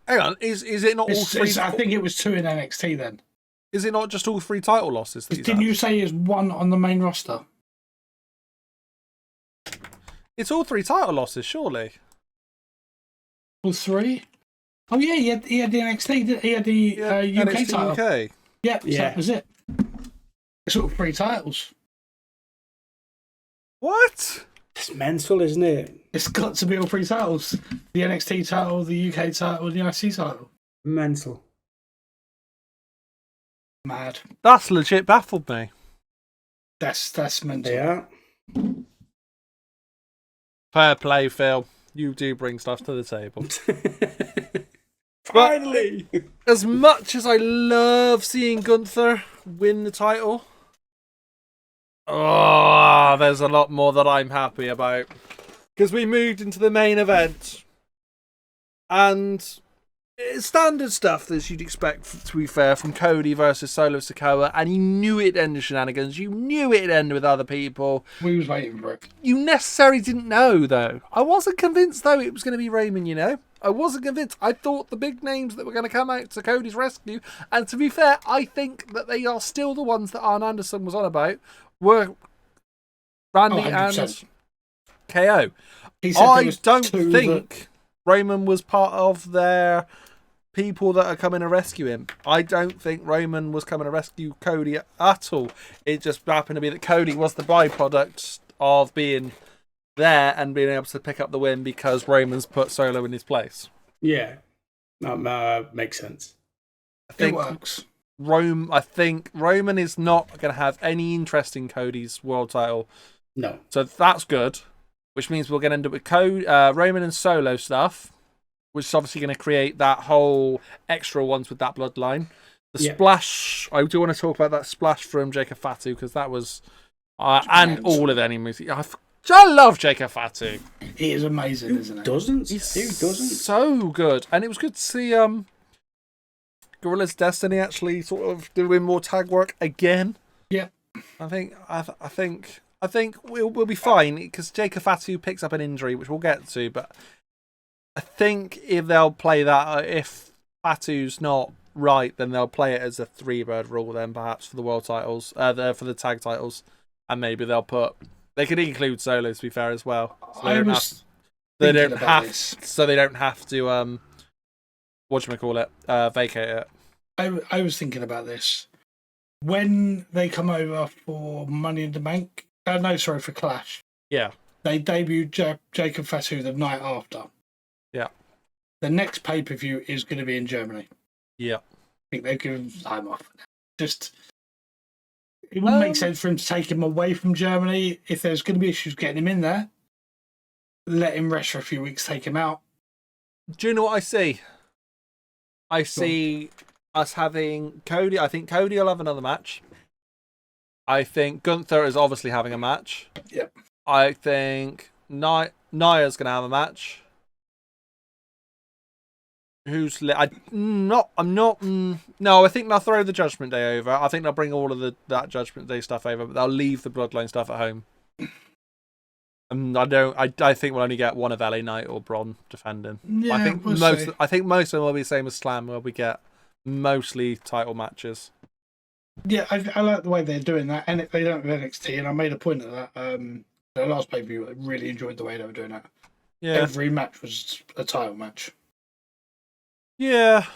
Hang on. Is it not all 3? I think it was 2 in NXT then. Is it not just all 3 title losses? Didn't you say there's 1 on the main roster? It's all 3 title losses, surely. All 3? Oh yeah, he had the NXT. He had the UK NXT title. UK. Yeah, so that was it. It's all 3 titles. What? It's mental, isn't it? It's got to be all 3 titles: the NXT title, the UK title, and the IC title. Mental. Mad. That's legit baffled me. That's mental. Yeah. Fair play, Phil. You do bring stuff to the table. Finally! As much as I love seeing Gunther win the title, there's a lot more that I'm happy about. Because we moved into the main event. And it's standard stuff that you'd expect, to be fair, from Cody versus Solo Sikoa. And you knew it'd end in shenanigans. You knew it'd end with other people. We was waiting for it. You necessarily didn't know, though. I wasn't convinced, though, it was going to be Roman, you know. I wasn't convinced. I thought the big names that were going to come out to Cody's rescue, and to be fair, I think that they are still the ones that Arn Anderson was on about, were Randy and KO. I don't think Roman was part of their people that are coming to rescue him. I don't think Roman was coming to rescue Cody at all. It just happened to be that Cody was the byproduct of being there and being able to pick up the win because Roman's put Solo in his place. Yeah, that makes sense. It works. I think Roman is not going to have any interest in Cody's world title. No. So that's good, which means we're going to end up with Roman and Solo stuff, which is obviously going to create that whole extra ones with that bloodline. The splash, I do want to talk about that splash from Jacob Fatu because that was, and all of any music. I love Jacob Fatu. He is amazing, isn't he? Who doesn't? So good. And it was good to see Gorilla's Destiny actually sort of doing more tag work again. Yeah. I think we'll be fine because Jacob Fatu picks up an injury, which we'll get to, but I think if they'll play that, if Fatu's not right, then they'll play it as a 3-bird rule then perhaps for the world titles, for the tag titles, and maybe they could include Solo, to be fair, as well. So they don't have to vacate it. I was thinking about this. When they come over for Money in the Bank, for Clash. Yeah. They debuted Jacob Fatu the night after. Yeah. The next pay-per-view is going to be in Germany. Yeah. I think they've given time off. It wouldn't make sense for him to take him away from Germany. If there's going to be issues getting him in there, let him rest for a few weeks, take him out. Do you know what I see? I see us having Cody. I think Cody will have another match. I think Gunther is obviously having a match. Yep. I think Nia's going to have a match. No, I think they'll throw the Judgement Day over. I think they'll bring all of that Judgement Day stuff over, but they'll leave the Bloodline stuff at home. And I think we'll only get one of LA Knight or Braun defending. Yeah, I think most of them will be the same as Slam, where we get mostly title matches. Yeah, I like the way they're doing that, and they don't have NXT, and I made a point of that. The last pay-per-view, I really enjoyed the way they were doing that. Yeah. Every match was a title match. Yeah.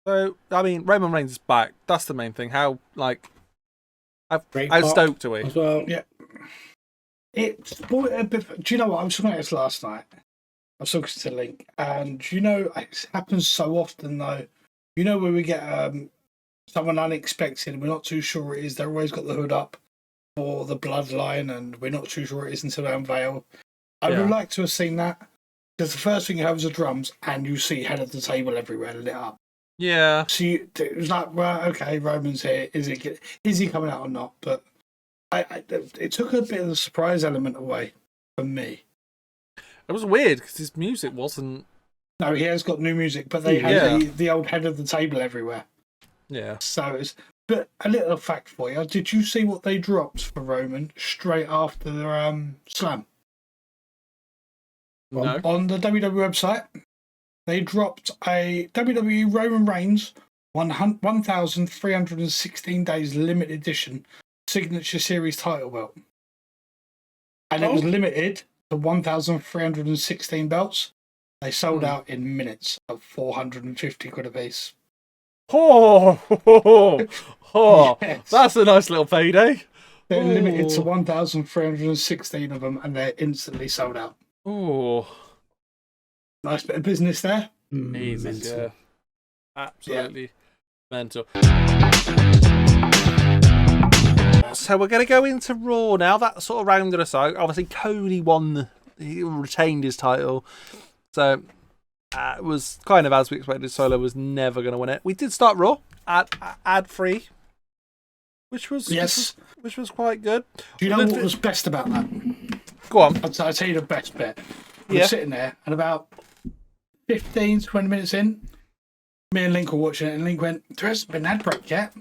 So, I mean, Roman Reigns is back. That's the main thing. How stoked are we? As well. Yeah. It's a bit. Do you know what? I was talking about this last night. I was talking to Link, and it happens so often though. Where we get someone unexpected, and we're not too sure it is. They've always got the hood up for the bloodline, and we're not too sure it is until they unveil. I would like to have seen that. Because the first thing you have is the drums, and you see head of the table everywhere lit up. Yeah. So it was like, well, okay, Roman's here. Is he coming out or not? But it took a bit of the surprise element away from me. It was weird because his music wasn't. No, he has got new music, but they had the old head of the table everywhere. Yeah. So but a little fact for you: did you see what they dropped for Roman straight after the Slam? No. On the WWE website, they dropped a WWE Roman Reigns 1,316 days limited edition Signature Series title belt. And it was limited to 1,316 belts. They sold out in minutes at 450 quid a piece. Yes. That's a nice little payday. They're limited to 1,316 of them, and they're instantly sold out. Oh, nice bit of business there. Jesus, yeah, absolutely mental. So we're going to go into Raw now. That sort of rounded us out. Obviously, Cody he retained his title. So it was kind of as we expected. Solo was never going to win it. We did start Raw ad free, which was quite good. Do you know what was best about that? Go on. I'll tell you the best bit. We're sitting there, and about 15, 20 minutes in, me and Link were watching it, and Link went, "There hasn't been an ad break yet."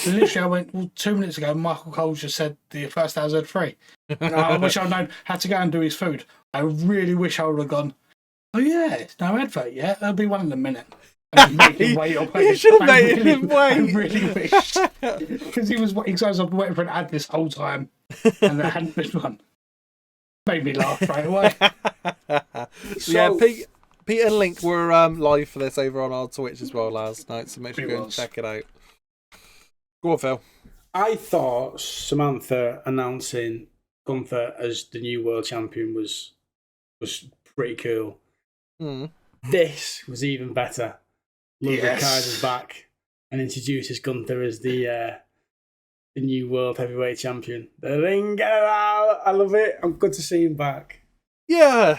And literally, I went, "Well, 2 minutes ago, Michael Cole just said the first hour's ad free." I wish I'd known how to go and do his food. I really wish I would have gone, "Oh yeah, it's no advert yet. There'll be one in a minute." And make him wait. You should have made him wait. I really wish, because he was waiting for an ad this whole time, and there hadn't been one. Made me laugh right away. So, Pete and Link were live for this over on our Twitch as well last night, so make sure you go and check it out. Go on, Phil. I thought Samantha announcing Gunther as the new world champion was pretty cool. This was even better. Ludwig Kaiser's back and introduces Gunther as the new world heavyweight champion. The ring, I love it. I'm good to see him back. Yeah.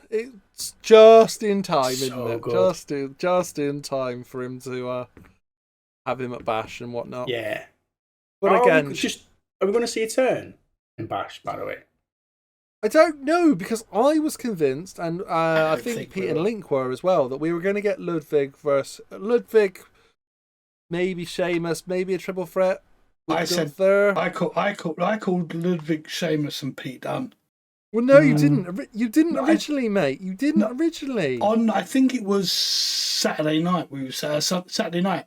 It's just in time, isn't it? Good. Just in time for him to have him at Bash and whatnot. Yeah. But again, are we going to see a turn in Bash, by the way? I don't know, because I was convinced, and I think Pete and Link were as well, that we were going to get Ludwig versus Ludwig, maybe Sheamus, maybe a triple threat. I called Ludwig, Sheamus, and Pete Dunne. Well, no, you didn't. You didn't originally, mate. You didn't originally. I think it was Saturday night. Saturday night.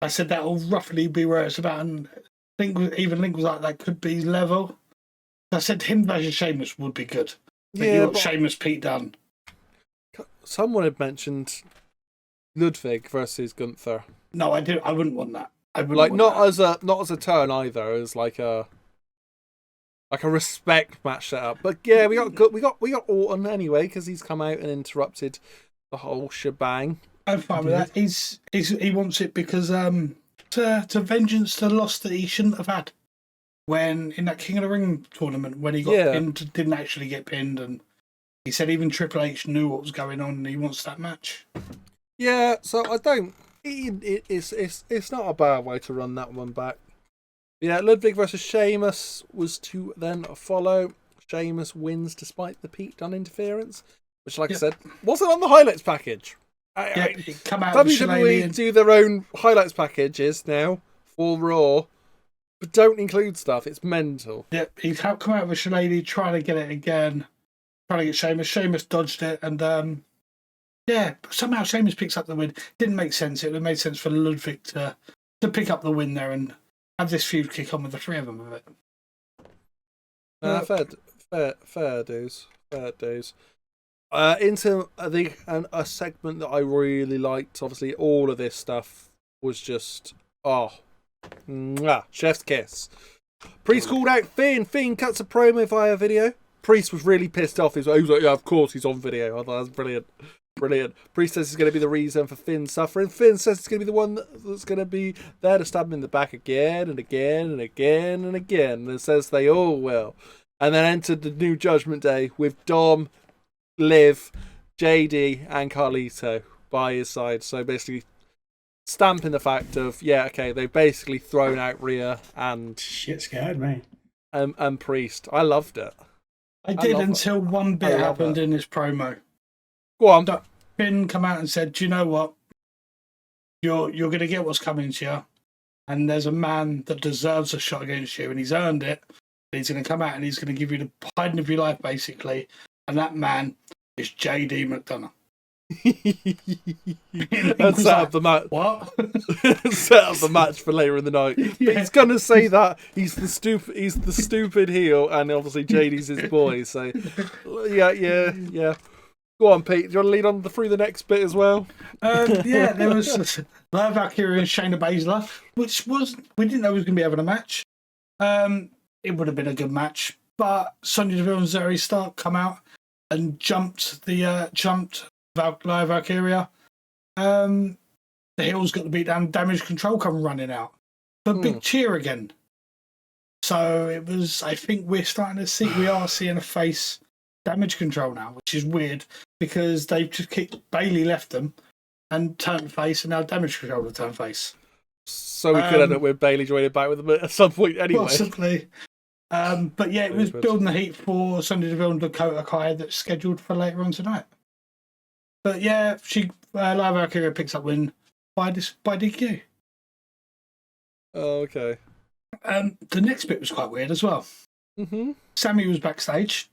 I said that will roughly be where it's about, and I think even Link was like, that could be level. I said him versus Sheamus would be good. But you got Sheamus, Pete Dunne. Someone had mentioned Ludwig versus Gunther. No, I wouldn't want that. Not as a turn either. As like a respect match setup. But yeah, we got Orton anyway, because he's come out and interrupted the whole shebang. I'm fine with that. He wants it because to vengeance the loss that he shouldn't have had. When in that King of the Ring tournament, when he got pinned, didn't actually get pinned, and he said even Triple H knew what was going on, and he wants that match. Yeah, so I don't. It's not a bad way to run that one back. Yeah, Ludwig versus Sheamus was to then follow. Sheamus wins despite the Pete Dunne interference, which, like I said, wasn't on the highlights package. Come out WWE do their own highlights packages now for Raw. But don't include stuff. It's mental. Yep, he's come out with a shillelagh, trying to get it again. Trying to get Sheamus. Sheamus dodged it. And, somehow Sheamus picks up the win. Didn't make sense. It would have made sense for Ludwig to pick up the win there and have this feud kick on with the three of them with it. Fair dues. Into a segment that I really liked. Obviously, all of this stuff was just... chef's kiss. Priest called out Finn. Finn cuts a promo via video. Priest was really pissed off. He was like, yeah, of course he's on video. I thought that was brilliant. Priest says he's going to be the reason for Finn's suffering. Finn says he's going to be the one that's going to be there to stab him in the back again and again and again and again. And says they all will. And then entered the new Judgment Day with Dom, Liv, JD and Carlito by his side. So basically stamping the fact of, they've basically thrown out Rhea and... Shit scared me. And Priest. I loved it. I did until one bit happened in this promo. Go on. Finn come out and said, do you know what? You're going to get what's coming to you. And there's a man that deserves a shot against you, and he's earned it. He's going to come out and he's going to give you the hiding of your life, basically. And that man is JD McDonough. And set up the match. What? Set up the match for later in the night. But he's gonna say that he's the stupid heel, and obviously JD's his boy. So yeah. Go on, Pete. Do you want to lead on through the next bit as well? There was Liv Valkyria and Shayna Baszler, which we didn't know we was going to be having a match. It would have been a good match, but Sonya Deville and Zoe Stark come out and jumped Liv Valkyria. The heels got the beat down. Damage Control come running out, but big cheer again. So it was. I think we are seeing a face Damage Control now, which is weird because they've just kicked Bailey left them and turned face, and now Damage Control have turned face. So we could end up with Bailey joining back with them at some point anyway. Possibly. But yeah, it was building the heat for Sonya Deville and Dakota Kai that's scheduled for later on tonight. But yeah, she Liv Morgan picks up win by DQ. Oh, okay. The next bit was quite weird as well. Mm-hmm. Sammy was backstage.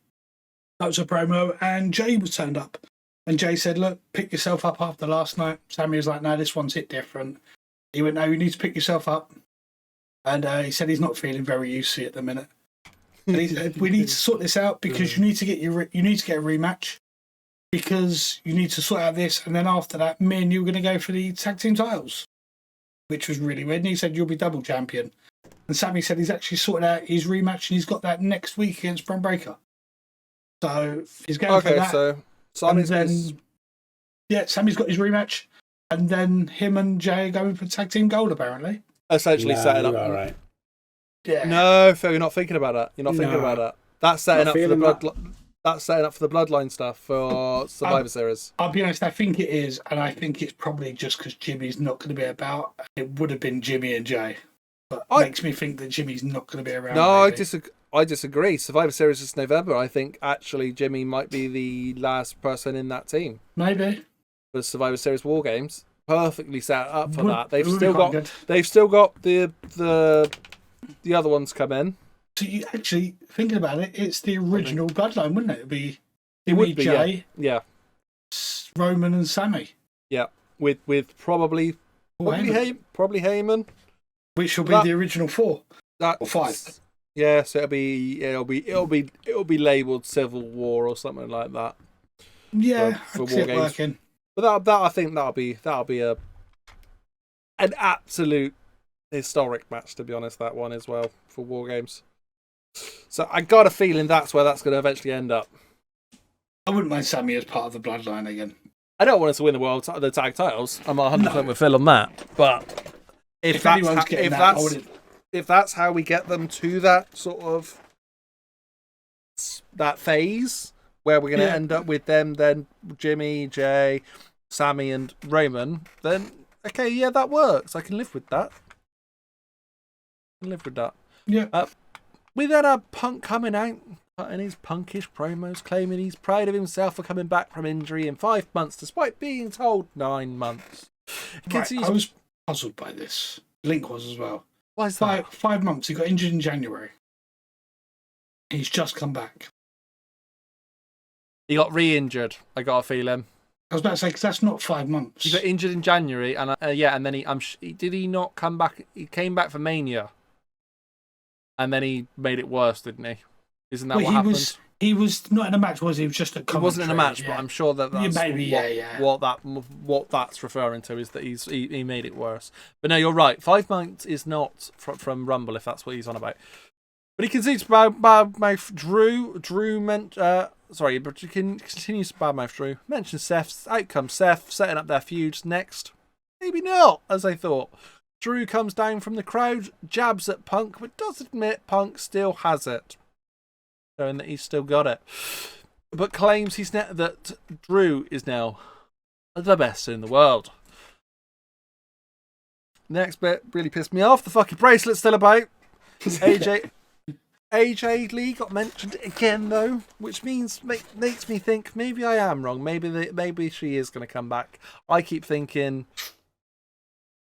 That was a promo, and Jay was turned up. And Jay said, "Look, pick yourself up after last night." Sammy was like, "No, this one's hit different." He went, "No, you need to pick yourself up." And he said he's not feeling very used to it at the minute. And he said, "We need to sort this out because you need to get a rematch because you need to sort out this, and then after that, me and you are going to go for the tag team titles," which was really weird. And he said, "You'll be double champion." And Sammy said he's actually sorted out his rematch and he's got that next week against Braun Breaker. So he's going for that. So Sammy's got his rematch, and then him and Jay are going for tag team gold apparently. Essentially setting up. All right. Yeah. No, Phil, you're not thinking about that. You're not thinking about that. That's setting up for the That's setting up for the Bloodline stuff for Survivor Series. I'll be honest, I think it is, and I think it's probably just because Jimmy's not going to be about. It would have been Jimmy and Jay, but it makes me think that Jimmy's not going to be around. No, I disagree. Survivor Series is November. I think actually Jimmy might be the last person in that team. Maybe. For Survivor Series War Games, perfectly set up for that. They've still got the other ones come in. So you actually thinking about it, it's the original Bloodline, wouldn't it? It would be Jay, yeah, Roman and Sammy. Yeah, with probably Heyman, which will be the original 4 or 5. Yeah, so it'll be labelled Civil War or something like that. Yeah, for War Games. Working. But that I think that'll be an absolute historic match, to be honest. That one as well for War Games. So I got a feeling that's where that's going to eventually end up. I wouldn't mind Sammy as part of the Bloodline again. I don't want us to win the tag titles. I'm 100% with Phil on that. But if that's how we get them to that sort of that phase where we're going to end up with them, then Jimmy, Jay, Sammy, and Roman, then okay, yeah, that works. I can live with that. Yeah. We then had Punk coming out, cutting his punkish promos, claiming he's proud of himself for coming back from injury in 5 months, despite being told 9 months. Right, I was puzzled by this. Link was as well. Why is that? 5 months. He got injured in January. He's just come back. He got re-injured, I got a feeling. I was about to say, because that's not 5 months. He got injured in January, and and then did he not come back? He came back for Mania. And then he made it worse, didn't he? Isn't that what happened? He was not in a match, was he? He was just a commentary. He wasn't in a match, but I'm sure that's what that's referring to is that he made it worse. But no, you're right. 5 months is not from Rumble if that's what he's on about. But he continues to badmouth Drew. But he continues to badmouth Drew. Mentions Seth. Out comes Seth, setting up their feuds next. Maybe not, as I thought. Drew comes down from the crowd, jabs at Punk, but does admit Punk still has it, showing that he's still got it. But claims that Drew is now the best in the world. Next bit really pissed me off. The fucking bracelet's still about. AJ Lee got mentioned again though, which makes me think maybe I am wrong. Maybe she is going to come back. I keep thinking,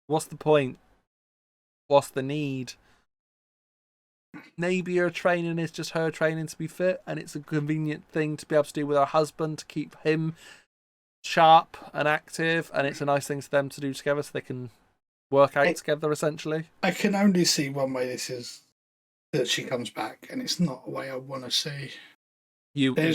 what's the point? What's the need? Maybe her training is just her training to be fit, and it's a convenient thing to be able to do with her husband to keep him sharp and active, and it's a nice thing for them to do together so they can work out together, essentially. I can only see one way this is, that she comes back, and it's not a way I want to see. You're gonna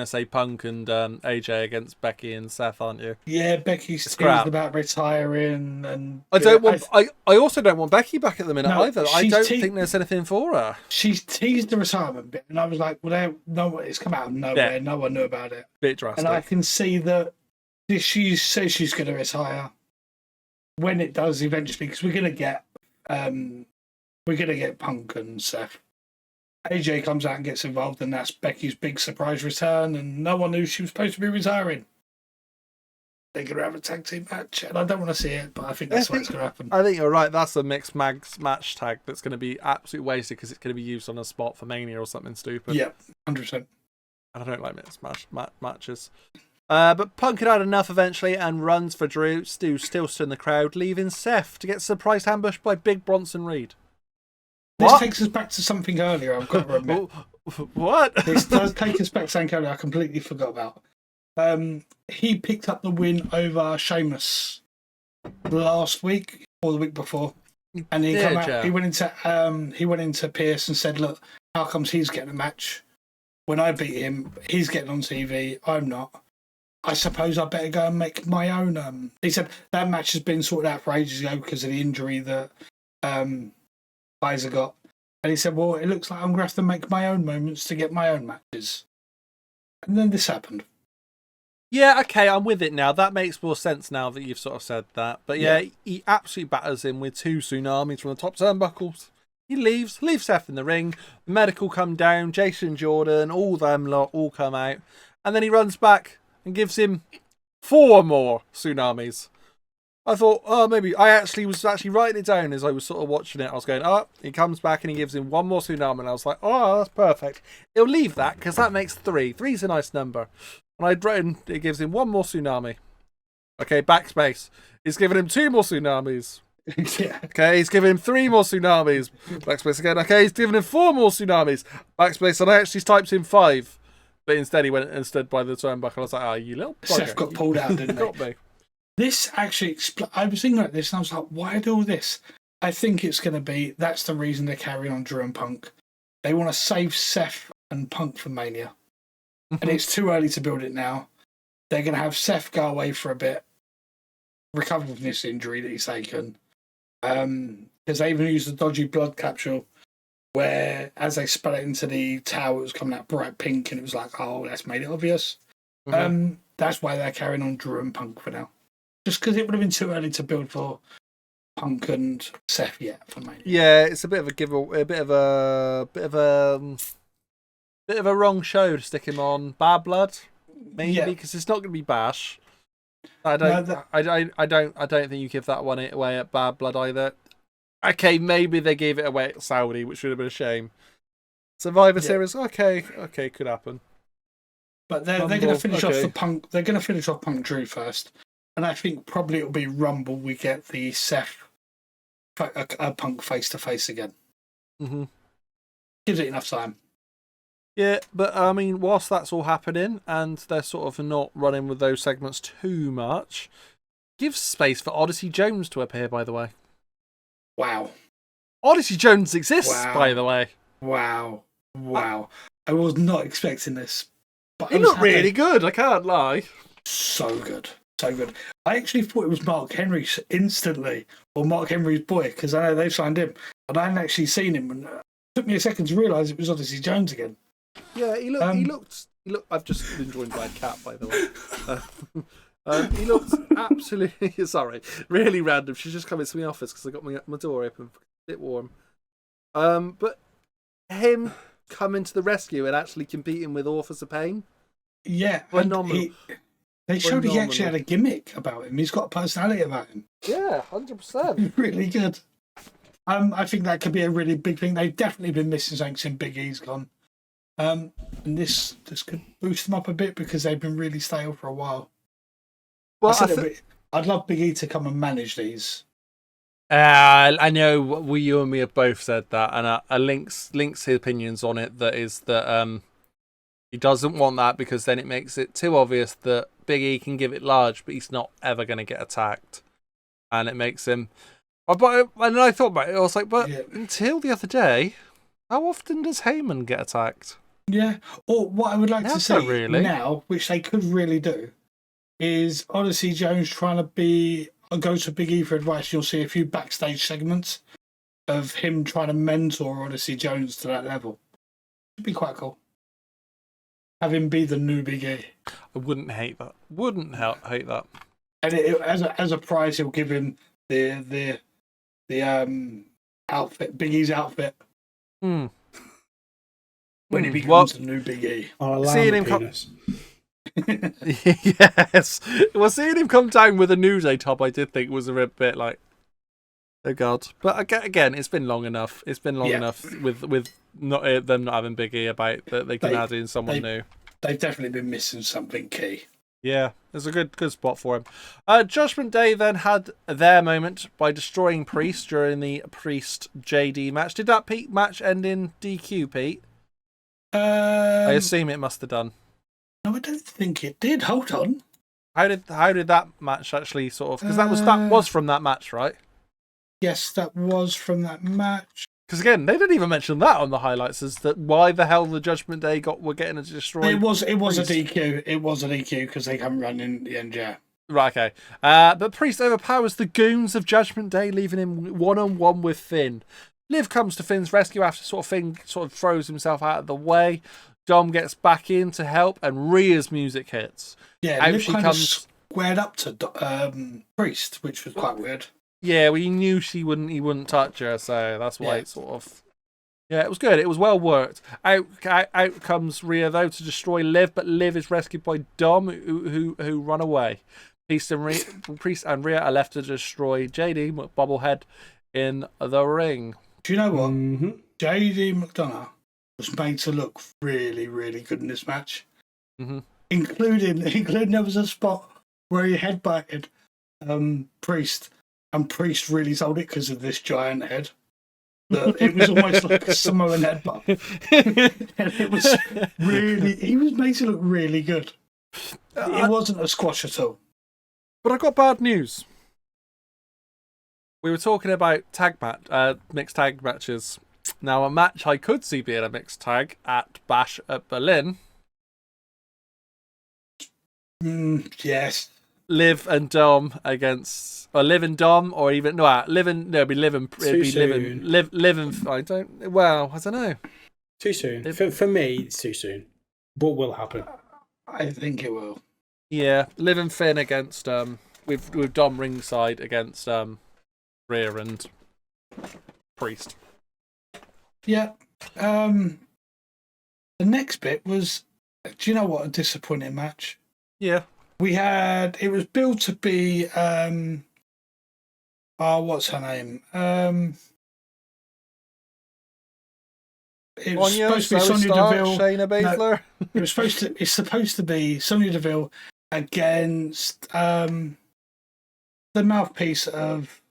say Punk and AJ against Becky and Seth, aren't you? Yeah, Becky's teased about retiring, and I also don't want Becky back at the minute either. I don't think there's anything for her. She's teased the retirement bit, and I was like, well, it's come out of nowhere. Yeah. No one knew about it. Bit drastic. And I can see that she says she's going to retire when it does eventually, because we're gonna get Punk and Seth. AJ comes out and gets involved, and that's Becky's big surprise return, and no one knew she was supposed to be retiring. They're going to have a tag team match, and I don't want to see it, but I think that's what's going to happen. I think you're right. That's a mixed match tag that's going to be absolutely wasted because it's going to be used on a spot for Mania or something stupid. Yeah, 100%. And I don't like mixed matches. But Punk had had enough eventually and runs for Drew. Stu still stood in the crowd, leaving Seth to get surprised ambushed by Big Bronson Reed. This takes us back to something earlier, I've got to admit. What? This does take us back to something earlier I completely forgot about. He picked up the win over Sheamus last week or the week before. And he came out, he went into Pierce and said, look, how comes he's getting a match? When I beat him, he's getting on TV, I'm not. I suppose I better go and make my own. He said that match has been sorted out for ages ago because of the injury that Kaiser got. And he said, well, it looks like I'm going to have to make my own moments to get my own matches. And then this happened. Yeah, okay, I'm with it now. That makes more sense now that you've sort of said that. But yeah, he absolutely batters him with 2 tsunamis from the top turnbuckles. He leaves Seth in the ring. The medical come down, Jason Jordan, all them lot all come out. And then he runs back and gives him 4 more tsunamis. I thought, maybe I was actually writing it down as I was sort of watching it. I was going, he comes back and he gives him 1 more tsunami, and I was like, that's perfect. He'll leave that because that makes 3. 3's a nice number. And I'd written, it gives him 1 more tsunami. Okay, backspace. He's given him 2 more tsunamis. Yeah. Okay, he's given him 3 more tsunamis. Backspace again. Okay, he's given him 4 more tsunamis. Backspace, and I actually typed in 5. But instead he went and stood by the turnbuckle. I was like, you little bugger. Seth got pulled out, didn't he? Got me. This actually, I was thinking about this and I was like, why do all this? I think it's going to be, that's the reason they're carrying on Drew and Punk. They want to save Seth and Punk for Mania. And it's too early to build it now. They're going to have Seth go away for a bit, recover from this injury that he's taken. Because they even used a dodgy blood capsule where, as they spat it into the towel, it was coming out bright pink, and it was like, oh, that's made it obvious. That's why they're carrying on Drew and Punk for now. Just because it would have been too early to build for Punk and Seth yet for Mania. Yeah, it's a bit of a bit of a wrong show to stick him on Bad Blood, maybe because it's not going to be Bash. I don't think you give that one away at Bad Blood either. Okay, maybe they gave it away at Saudi, which would have been a shame. Survivor Series, okay, could happen. But they're going to finish off the Punk. They're going to finish off Punk Drew first, and I think probably it'll be Rumble. We get the Seth Punk face to face again. Gives it enough time. Yeah, but I mean, whilst that's all happening and they're sort of not running with those segments too much, gives space for Odyssey Jones to appear. By the way, wow, Odyssey Jones exists. By the way, wow. I was not expecting this. He looked really good, I can't lie. So good. I actually thought it was Mark Henry instantly, or Mark Henry's boy, because I know they've signed him, but I hadn't actually seen him, and it took me a second to realise it was Odyssey Jones again. Yeah, he looked. I've just been joined by a cat, by the way. He looked absolutely sorry, really random. She's just come into my office because I got my door open, a bit warm. But him coming to the rescue and actually competing with Authors of Pain. Yeah, phenomenal. They showed he actually had a gimmick about him. He's got a personality about him. Yeah, 100%. Really good. I think that could be a really big thing. They've definitely been missing something since Big E's gone. And this could boost them up a bit because they've been really stale for a while. Well, I'd love Big E to come and manage these. I know you and me have both said that, and links his opinions on it. That is that he doesn't want that because then it makes it too obvious that Big E can give it large, but he's not ever going to get attacked, and it makes him. And I thought about it. I was like, until the other day, how often does Heyman get attacked? Yeah. Or what I would like to see now, which they could really do, is Odyssey Jones trying to go to Big E for advice. You'll see a few backstage segments of him trying to mentor Odyssey Jones to that level. It'd be quite cool. Have him be the new Big E. I wouldn't hate that. Hate that. And as a prize, he'll give him the outfit, Big E's outfit. when he becomes the new Big E. Seeing him yes. Well, seeing him come down with a New Day top, I did think was a bit like, oh God. But again, it's been long enough. It's been long enough with not them not having Big E about that they can add in someone new. They've definitely been missing something key. Yeah, it's a good spot for him. Judgment Day then had their moment by destroying Priest during the Priest JD match. Did that match end in DQ, Pete? I assume it must have done. No, I don't think it did. Hold on. How did that match actually sort of? Because that was from that match, right? Yes, that was from that match. Because again, they didn't even mention that on the highlights. Is that why the hell the Judgment Day were getting a destroy? It was a DQ. It was a DQ because they haven't run in the end yet. Right. Okay. But Priest overpowers the goons of Judgment Day, leaving him 1-on-1 with Finn. Liv comes to Finn's rescue after Finn throws himself out of the way. Dom gets back in to help, and Rhea's music hits. Yeah, Liv kind of squared up to Priest, which was quite weird. Yeah, well, he knew he wouldn't touch her, so that's why it sort of. Yeah, it was good. It was well worked. Out comes Rhea though to destroy Liv, but Liv is rescued by Dom, who run away. Priest and Rhea are left to destroy JD Bobblehead in the ring. Do you know what? Mm-hmm. JD McDonough was made to look really, really good in this match. Mm-hmm. Including there was a spot where he headbutted Priest. And Priest really sold it because of this giant head. It was almost like a Samoan headbutt. And it was he was made to look really good. It wasn't a squash at all. But I got bad news. We were talking about mixed tag matches. Now, a match I could see being a mixed tag at Bash at Berlin. Yes. Liv and Dom against, or Liv and Dom, or even Liv and I don't know. Too soon. For me, it's too soon. What will happen? I think it will. Yeah, Liv and Finn against with Dom ringside against Rhea and Priest. Yeah. The next bit was, do you know what a disappointing match? Yeah. It was billed to be, what's her name? It was supposed to be Sonya Deville. Shayna Baszler. No, it's supposed to be Sonya Deville against the mouthpiece of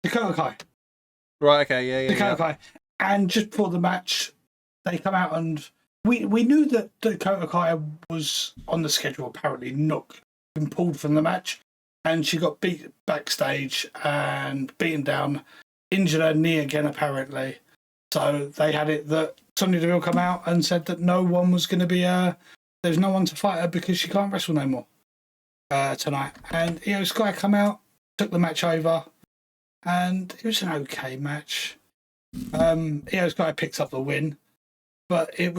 Dakota Kai. Right, okay, yeah. Dakota Kai. And just before the match, they come out and we knew that Dakota Kai was on the schedule, apparently not been pulled from the match. And she got beat backstage and beaten down, injured her knee again, apparently. So they had it that Sonya Deville come out and said that no one was going to be there's no one to fight her because she can't wrestle no more tonight. And Io Sky come out, took the match over, and it was an okay match. Io Sky picked up the win, but it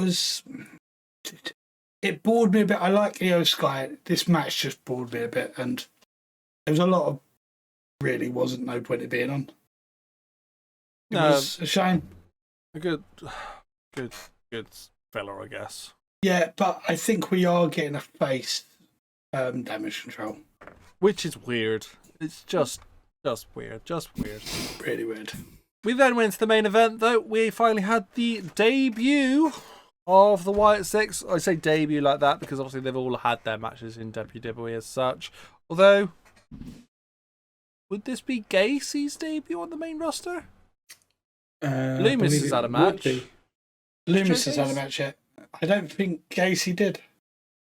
bored me a bit. I like Io Sky. This match just bored me a bit, and there was a lot of really wasn't no point in being on. It was a shame. A good fella, I guess. Yeah, but I think we are getting a face Damage Control, which is weird. It's just weird, really weird. We then went to the main event, though. We finally had the debut of the Wyatt Six. I say debut like that because obviously they've all had their matches in WWE as such. Although, would this be Gacy's debut on the main roster? Loomis has had a match. Loomis has had a match yet. I don't think Gacy did.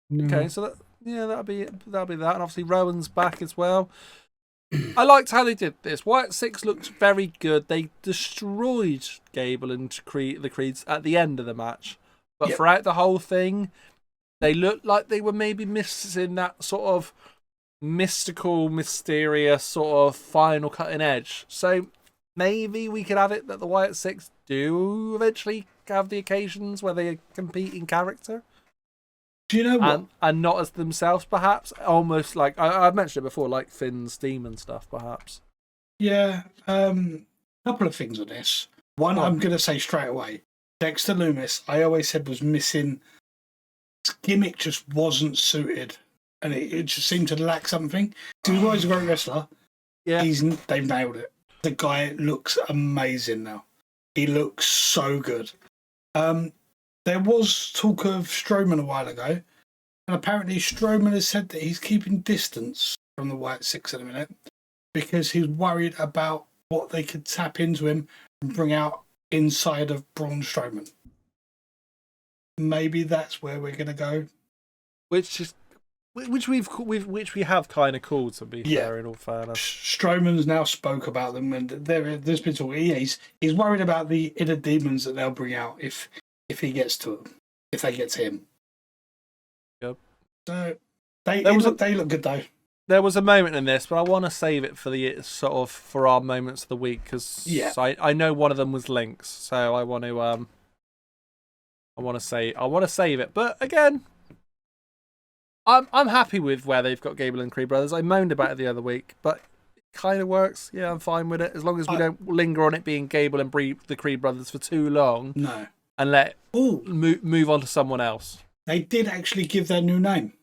No. Okay, so that'll be that, and obviously Rowan's back as well. I liked how they did this. Wyatt Six looked very good. They destroyed Gable and the Creeds at the end of the match, but throughout the whole thing, they looked like they were maybe missing that sort of mystical, mysterious sort of final cutting edge. So maybe we could have it that the Wyatt Six do eventually have the occasions where they compete in character. Do you know what? And not as themselves, perhaps. Almost like, I've mentioned it before, like Finn's Demon stuff, perhaps. Yeah. Couple of things on this. One, I'm going to say straight away. Dexter Lumis, I always said was missing. His gimmick just wasn't suited, and it just seemed to lack something. He was always a great wrestler. Yeah, They've nailed it. The guy looks amazing now. He looks so good. There was talk of Strowman a while ago, and apparently Strowman has said that he's keeping distance from the White Six at the minute because he's worried about what they could tap into him and bring out inside of Braun Strowman. Maybe that's where we're going to go. which we have kind of called, to be fair, in all fairness. Strowman's now spoke about them, and there's been talk. He's worried about the inner demons that they'll bring out if he gets to them, if they get to him. Yep. So they look good though. There was a moment in this, but I want to save it for the sort of for our moments of the week because I know one of them was links, so I want to save it. But again, I'm happy with where they've got Gable and Creed Brothers. I moaned about it the other week, but it kind of works. Yeah, I'm fine with it as long as we don't linger on it being Gable and the Creed Brothers for too long. No, and let move on to someone else. They did actually give their new name.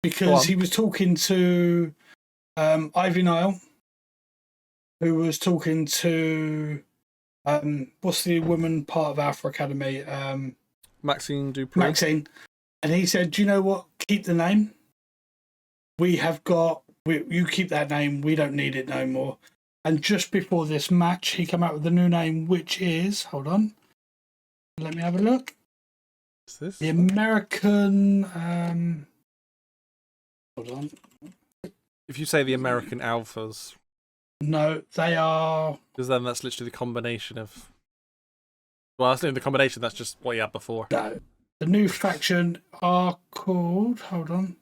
Because he was talking to Ivy Nile, who was talking to what's the woman part of Alpha Academy? Maxine Dupree. Maxine. And he said, "Do you know what? Keep the name. You keep that name. We don't need it no more." And just before this match, he came out with the new name, which is, hold on, let me have a look. Is this the American? Hold on. If you say the American Alphas. No, they are... Because then that's literally the combination of... Well, that's not even the combination, that's just what you had before. No. The new faction are called... Hold on.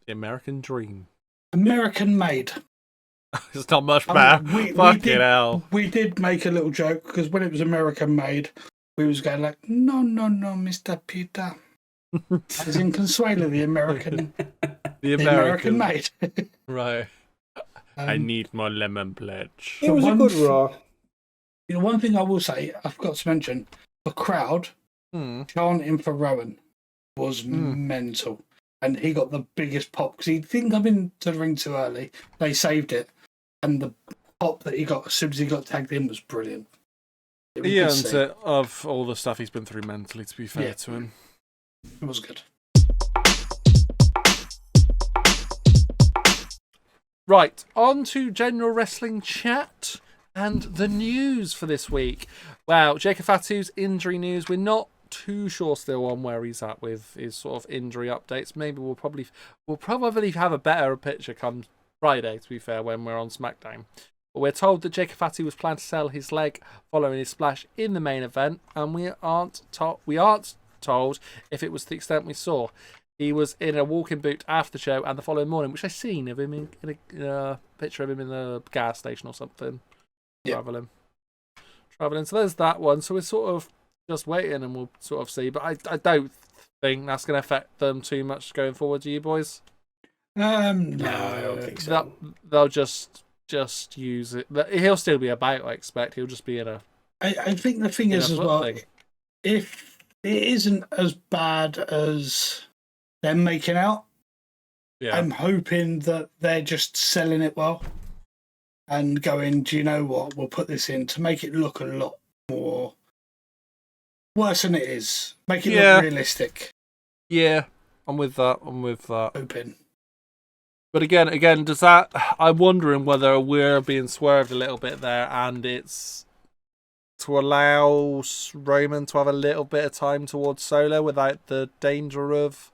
The American Dream. American Made. It's not much better. Fucking hell. We did make a little joke, because when it was American Made, we was going like, no, Mr. Peter. As in Consuelo, the American... The American Made. Right. I need more lemon pledge. It was a good Raw. You know, one thing I will say, I forgot to mention, the crowd chanting for Rowan was mental. And he got the biggest pop because he didn't come into the ring too early. They saved it. And the pop that he got as soon as he got tagged in was brilliant. He earned it of all the stuff he's been through mentally, to be fair to him. It was good. Right, on to general wrestling chat and the news for this week. Wow, Jacob Fatu's injury news. We're not too sure still on where he's at with his sort of injury updates. Maybe we'll probably have a better picture come Friday, to be fair, when we're on SmackDown. But we're told that Jacob Fatu was planning to sell his leg following his splash in the main event, and we aren't told if it was to the extent we saw. He was in a walking boot after the show and the following morning, which I seen of him in a picture of him in the gas station or something. Traveling. So there's that one. So we're sort of just waiting and we'll sort of see. But I don't think that's going to affect them too much going forward, do you boys? No, I don't think so. They'll just use it. He'll still be about, I expect. He'll just be in a... I think the thing is as well, if it isn't as bad as... they're making out. Yeah. I'm hoping that they're just selling it well and going, do you know what? We'll put this in to make it look a lot more worse than it is. Make it look realistic. Yeah, I'm with that. Hoping. But again, does that... I'm wondering whether we're being swerved a little bit there and it's to allow Roman to have a little bit of time towards Solo without the danger of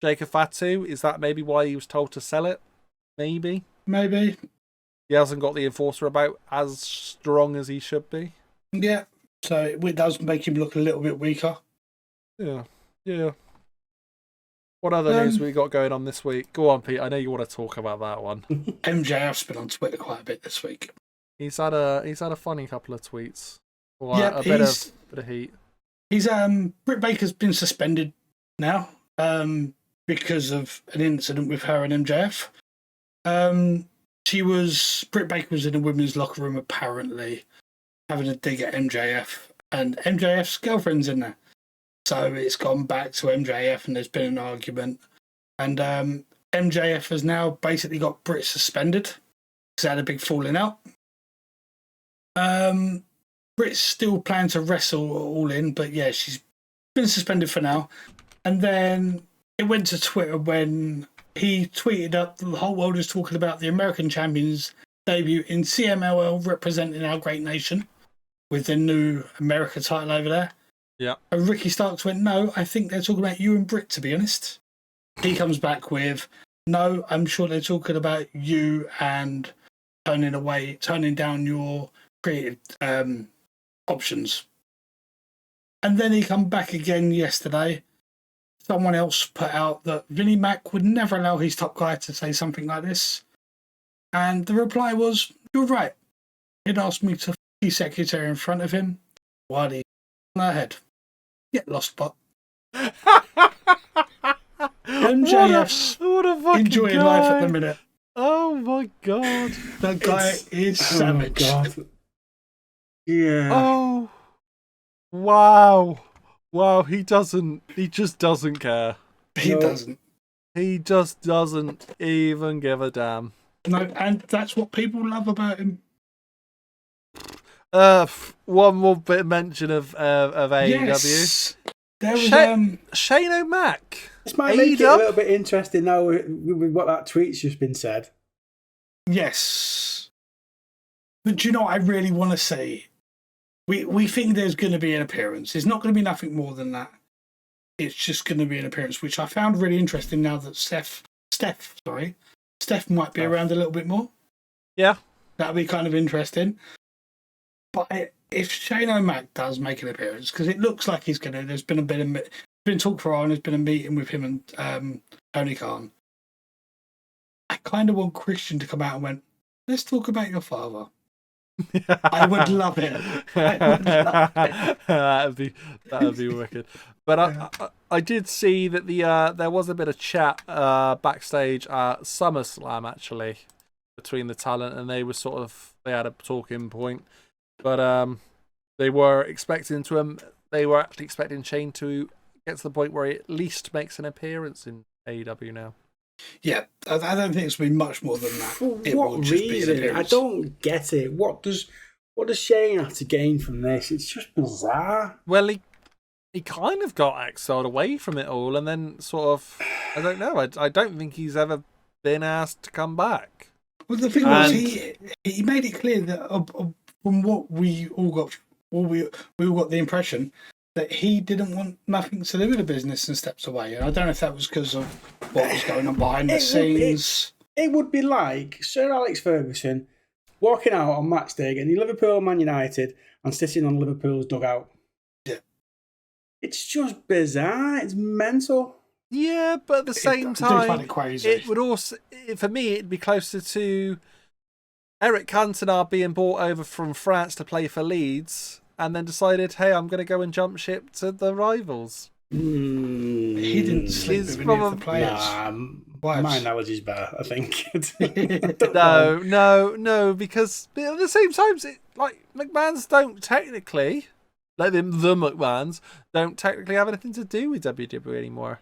Jacob Fatu. Is that maybe why he was told to sell it? Maybe. He hasn't got the enforcer about as strong as he should be. Yeah, so it does make him look a little bit weaker. Yeah. What other news we got going on this week? Go on, Pete. I know you want to talk about that one. MJF's been on Twitter quite a bit this week. He's had a funny couple of tweets. Yeah, a bit of heat. He's Britt Baker's been suspended now. Because of an incident with her and MJF. Britt Baker was in a women's locker room apparently, having a dig at MJF, and MJF's girlfriend's in there. So it's gone back to MJF, and there's been an argument. And MJF has now basically got Britt suspended because they had a big falling out. Britt's still planning to wrestle All In, but yeah, she's been suspended for now. And then it went to Twitter when he tweeted up, the whole world is talking about the American Champions debut in CMLL representing our great nation with the new America title over there. Yeah. And Ricky Starks went, no, I think they're talking about you and Britt, to be honest. He comes back with, no, I'm sure they're talking about you and turning down your creative options. And then he come back again yesterday. Someone else put out that Vinnie Mac would never allow his top guy to say something like this. And the reply was, you're right. He'd asked me to be secretary in front of him while he's on her head. Get lost, bot. MJF's what a fucking enjoying guy. life at the minute. Oh my god. That guy is savage. Oh my God. Yeah. Oh. Wow. Wow, he just doesn't care. He doesn't. He just doesn't even give a damn. No, and that's what people love about him. One more bit of mention of AEW. Yes. There was Shane O'Mac. This might make it a little bit interesting now with what that tweet's just been said. Yes. But do you know what I really want to say? We think there's going to be an appearance. It's not going to be nothing more than that. It's just going to be an appearance, which I found really interesting now that Steph might be around a little bit more. Yeah. That'd be kind of interesting. But if Shane O'Mac does make an appearance, because it looks like he's going to, there's been talk for a while, and there's been a meeting with him and Tony Khan. I kind of want Christian to come out and went, let's talk about your father. I would love it. That'd be wicked. But I did see that there was a bit of chat backstage at SummerSlam actually between the talent, and they had a talking point. But they were expecting Shane to get to the point where he at least makes an appearance in AEW now. Yeah, I don't think it's been much more than that. For what reason? I don't get it. What does Shane have to gain from this? It's just bizarre. Well, he kind of got exiled away from it all, and then sort of, I don't know. I don't think he's ever been asked to come back. Well, the thing was, he made it clear that from what we all got, we all got the impression that he didn't want nothing to do with the business and steps away. And I don't know if that was because of what was going on behind the scenes. It would be like Sir Alex Ferguson walking out on match day against Liverpool and Man United and sitting on Liverpool's dugout. Yeah. It's just bizarre. It's mental. Yeah, but at the same time, I find it crazy. It would also, for me, it'd be closer to Eric Cantona being brought over from France to play for Leeds, and then decided, hey, I'm going to go and jump ship to the rivals. He didn't sleep with any of the players. My analogy's better, I think. No, because at the same time, McMahon's don't technically, the McMahons, don't technically have anything to do with WWE anymore.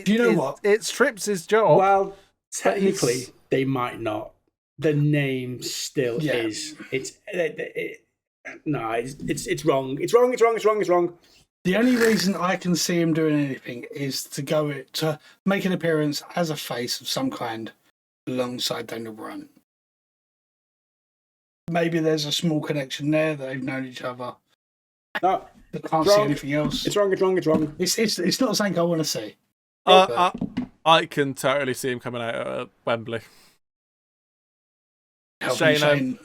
Do you know what? It's Trips' job. Well, technically, they might not. The name still is. It's wrong. It's wrong. The only reason I can see him doing anything is to make an appearance as a face of some kind alongside Daniel Bryan. Maybe there's a small connection there that they've known each other. No, I can't see anything else. It's wrong. It's not something I want to see. I can totally see him coming out at Wembley. Shane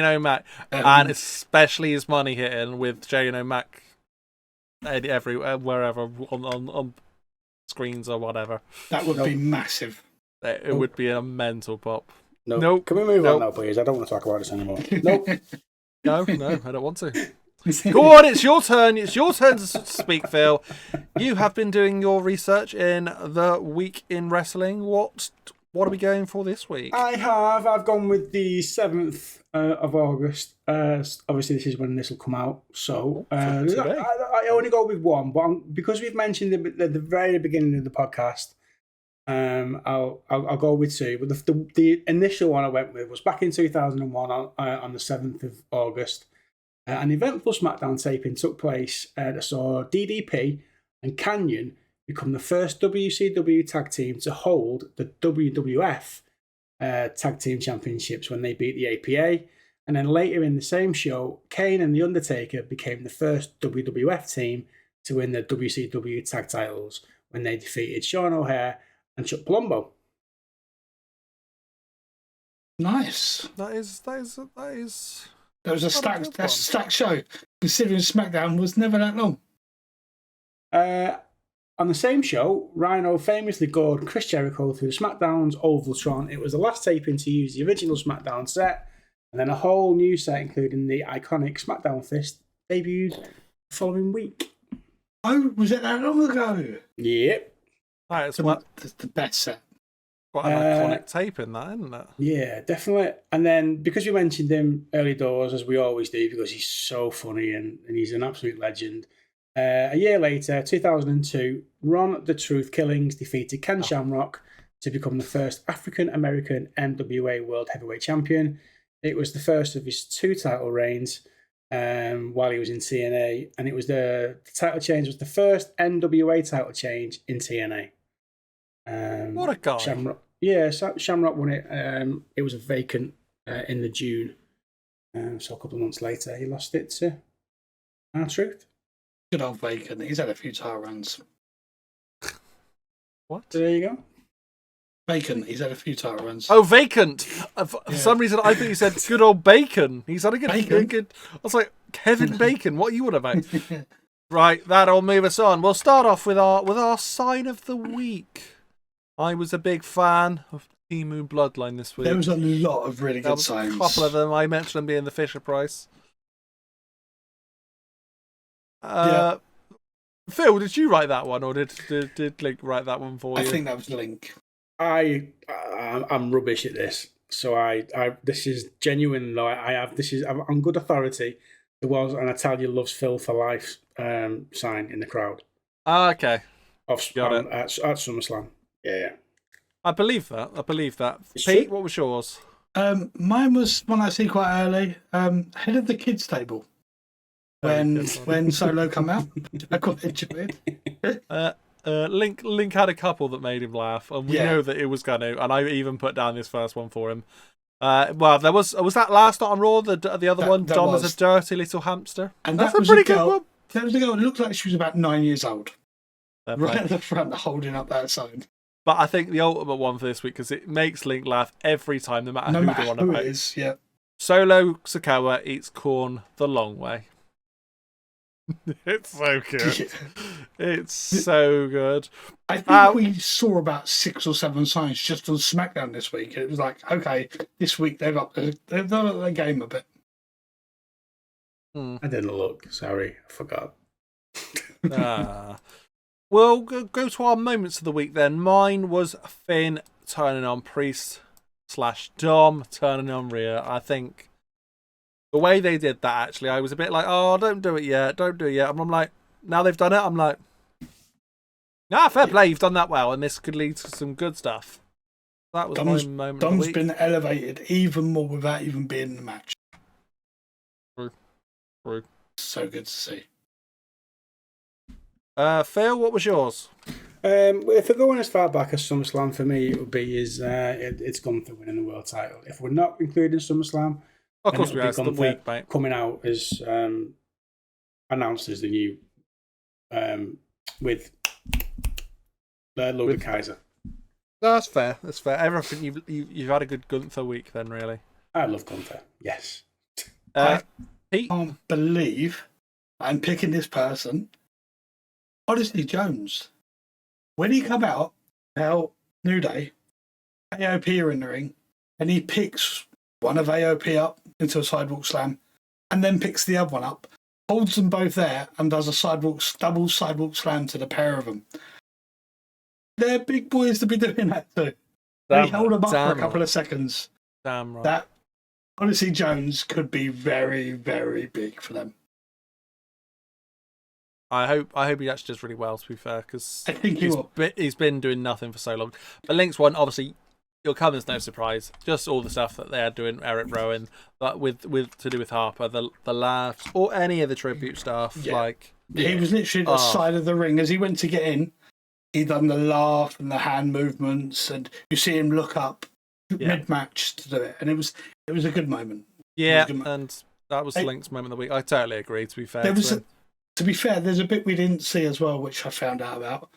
O'Mac, and especially his money hitting with Shane O'Mac everywhere, wherever on screens or whatever. That would be massive. It would be a mental pop. Nope. Can we move on now, please? I don't want to talk about this anymore. Nope. No, I don't want to. Go on, it's your turn. It's your turn to speak, Phil. You have been doing your research in the week in wrestling. What what are we going for this week? I've gone with the 7th of August. Obviously, this is when this will come out. So I only go with one, but because we've mentioned it at the very beginning of the podcast, I'll go with two. But the initial one I went with was back in 2001 on the 7th of August. An eventful Smackdown taping took place that saw DDP and Canyon become the first WCW tag team to hold the WWF Tag Team Championships when they beat the APA. And then later in the same show, Kane and The Undertaker became the first WWF team to win the WCW tag titles when they defeated Sean O'Haire and Chuck Palumbo. Nice. That is. That was a stacked show, considering SmackDown was never that long. On the same show, Rhino famously gored Chris Jericho through SmackDown's Ovaltron. It was the last taping to use the original SmackDown set, and then a whole new set, including the iconic SmackDown Fist, debuted the following week. Oh, was it that long ago? Yep. That's the best set. Quite an iconic tape in that, isn't it? Yeah, definitely. And then, because we mentioned him early doors, as we always do, because he's so funny and he's an absolute legend, a year later, 2002, Ron the Truth Killings defeated Ken Shamrock to become the first African-American NWA World Heavyweight Champion. It was the first of his 2 title reigns while he was in TNA, and it was the title change was the first NWA title change in TNA. What a guy. Shamrock won it. It was a vacant in the June. So a couple of months later, he lost it to R-Truth. Good old Bacon. He's had a few title runs. What? There you go. Bacon. He's had a few title runs. Oh, vacant. For some reason, I think you said good old Bacon. He's had a good. I was like, Kevin Bacon. What are you on about? Right, that'll move us on. We'll start off with our sign of the week. I was a big fan of Timu Bloodline this week. There was a lot of really good signs. A couple of them. I mentioned them being the Fisher Price. Phil, did you write that one, or did Link write that one for you? I think that was Link. I'm rubbish at this, so I this is genuine. I'm good authority. There was an Natalia loves Phil for life sign in the crowd. Okay. At SummerSlam. Yeah. I believe that. Pete, what was yours? Mine was one I see quite early. Head of the kids table. When Solo come out, I got enjoyed. Link had a couple that made him laugh, and we know that it was going to. And I even put down this first one for him. Well, there was that last night on Raw. The other one, Dom as a dirty little hamster, and that's a pretty good one. That was a girl. It looked like she was about 9 years old, right at the front, holding up that sign. But I think the ultimate one for this week, because it makes Link laugh every time, no matter who the one about. It is. Yeah. Solo Sikoa eats corn the long way. It's so good. Yeah. It's so good. I think we saw about 6 or 7 signs just on SmackDown this week. It was like, okay, this week they've upped their game a bit. I didn't look. Sorry, I forgot. We'll go to our moments of the week then. Mine was Finn turning on Priest / Dom turning on Rhea. I think the way they did that, actually, I was a bit like, oh, don't do it yet. And I'm like, now they've done it, I'm like, fair play, you've done that well, and this could lead to some good stuff. That was my moment of the week. Dom's been elevated even more without even being in the match. True. So good to see. Phil, what was yours? If we're going as far back as SummerSlam, for me, it would be it's Gunther winning the world title. If we're not including SummerSlam, of course we are. It's the week, mate. Coming out as announced as the new with Logan Kaiser. That's fair. Everything you've had a good Gunther week then, really. I love Gunther. Yes. Pete? I can't believe I'm picking this person. Honestly, Jones. When he come out, New Day, AOP are in the ring, and he picks one of AOP up into a sidewalk slam, and then picks the other one up, holds them both there, and does a double sidewalk slam to the pair of them. They're big boys to be doing that too. They held him up for a couple of seconds. Damn right. That Odyssey Jones could be very, very big for them. I hope he actually does really well, to be fair, because I think he will. He's been doing nothing for so long. But Link's one, obviously, it'll come as no surprise. Just all the stuff that they're doing, Eric Rowan, but with to do with Harper, the laughs, or any of the tribute stuff. Yeah. He was literally at the side of the ring as he went to get in. He done the laugh and the hand movements, and you see him look up mid-match to do it, and it was a good moment. Yeah, and that was Link's moment of the week. I totally agree. To be fair, to be fair, there's a bit we didn't see as well, which I found out about.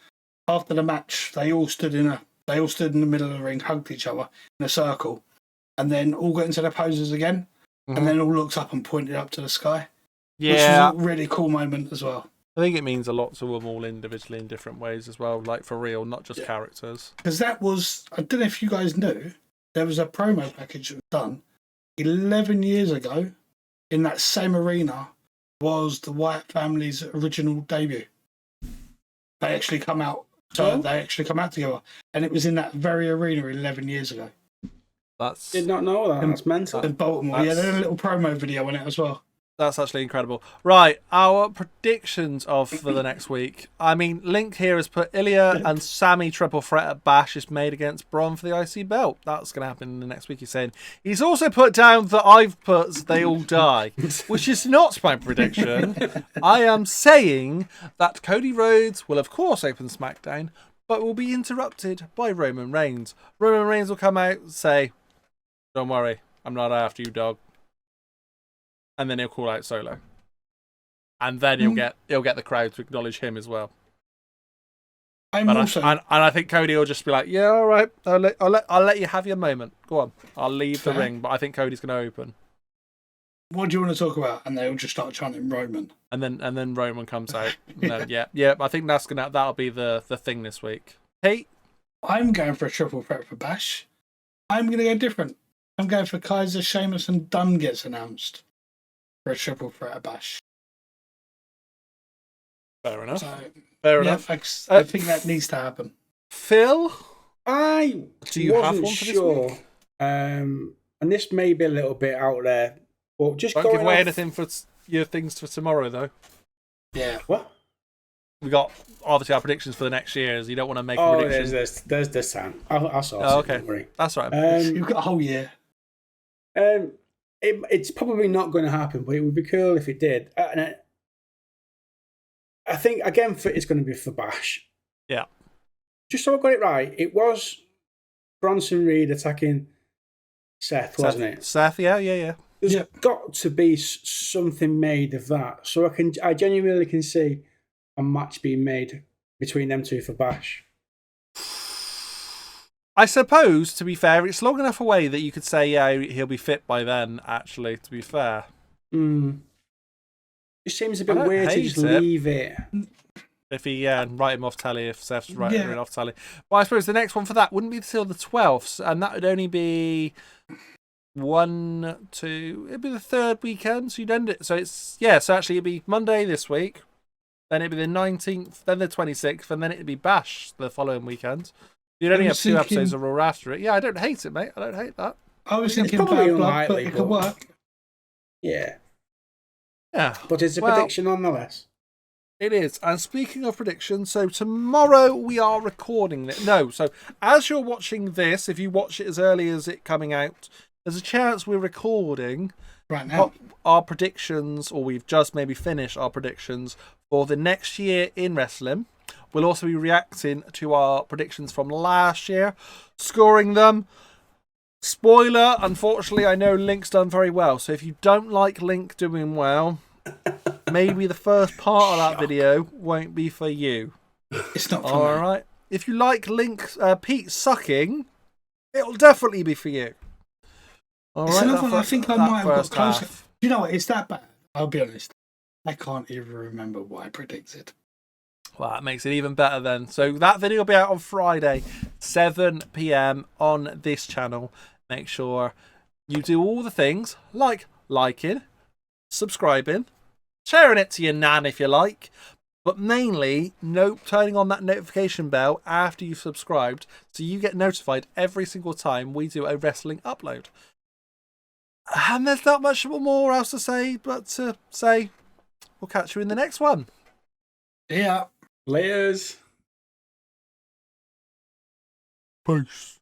After the match, they all stood in the middle of the ring, hugged each other in a circle, and then all got into their poses again, and then all looked up and pointed up to the sky. Yeah, which was a really cool moment as well. I think it means a lot to them all individually in different ways as well, like for real, not just characters. Because that was, I don't know if you guys knew, there was a promo package that was done 11 years ago in that same arena was the Wyatt family's original debut. They actually come out. They actually come out together, and it was in that very arena 11 years ago. Did not know that. That's mental. In Baltimore, they had a little promo video on it as well. That's actually incredible. Right, our predictions for the next week. I mean, Link here has put Ilya and Sammy triple threat at Bash is made against Braun for the IC belt. That's going to happen in the next week, he's saying. He's also put down that I've put they all die, which is not my prediction. I am saying that Cody Rhodes will, of course, open SmackDown, but will be interrupted by Roman Reigns. Roman Reigns will come out and say, "Don't worry, I'm not after you, dog." And then he'll call out Solo, and then he'll get the crowd to acknowledge him as well. And I think Cody will just be like, "Yeah, all right, I'll let you have your moment. Go on, I'll leave the ring." But I think Cody's going to open. What do you want to talk about? And they'll just start chanting Roman. And then Roman comes out. And then, yeah. I think that'll be the thing this week. Hey, I'm going for a triple threat for Bash. I'm going to go different. I'm going for Kaiser, Sheamus, and Dunn gets announced for a triple threat at Bash. Fair enough. Fair enough. I think that needs to happen. Phil, do you have one for this week? And this may be a little bit out there, but just don't give away anything for your things for tomorrow, though. Yeah. What? We got obviously our predictions for the next years. You don't want to make a prediction. There's this time. I'll sort it. Okay, don't worry. That's right. You've got a whole year. It's probably not going to happen, but it would be cool if it did. And I think, again, it's going to be for Bash. Yeah. Just so I got it right, it was Bronson Reed attacking Seth, wasn't it? Seth, yeah. There's got to be something made of that. So I genuinely can see a match being made between them two for Bash. I suppose, to be fair, it's long enough away that you could say, yeah, he'll be fit by then, actually, to be fair. It seems a bit weird to just leave it. If he write him off telly, if Seth's writing him off telly. Well, I suppose the next one for that wouldn't be until the 12th, and that would only be it'd be the third weekend, so you'd end it. So so actually it'd be Monday this week, then it'd be the 19th, then the 26th, and then it'd be Bash the following weekend. You'd only have 2 episodes of Raw after it. Yeah, I don't hate it, mate. I don't hate that. I was thinking Bad Blood, but it could work. Yeah. Yeah. But it's a prediction nonetheless. It is. And speaking of predictions, so tomorrow we are recording it. No, so as you're watching this, if you watch it as early as it coming out, there's a chance we're recording right now our predictions, or we've just maybe finished our predictions for the next year in wrestling. We'll also be reacting to our predictions from last year, scoring them. Spoiler, unfortunately, I know Link's done very well. So if you don't like Link doing well, maybe the first part of that video won't be for you. It's not for me. All right. If you like Pete sucking, it'll definitely be for you. All right. I think I might have got closer. You know what? It's that bad. I'll be honest. I can't even remember what I predicted. Well, that makes it even better then. So that video will be out on Friday, 7 p.m. on this channel. Make sure you do all the things like liking, subscribing, sharing it to your nan if you like. But mainly, turning on that notification bell after you've subscribed, so you get notified every single time we do a wrestling upload. And there's not much more else to say, but to say we'll catch you in the next one. Yeah. Layers. Peace.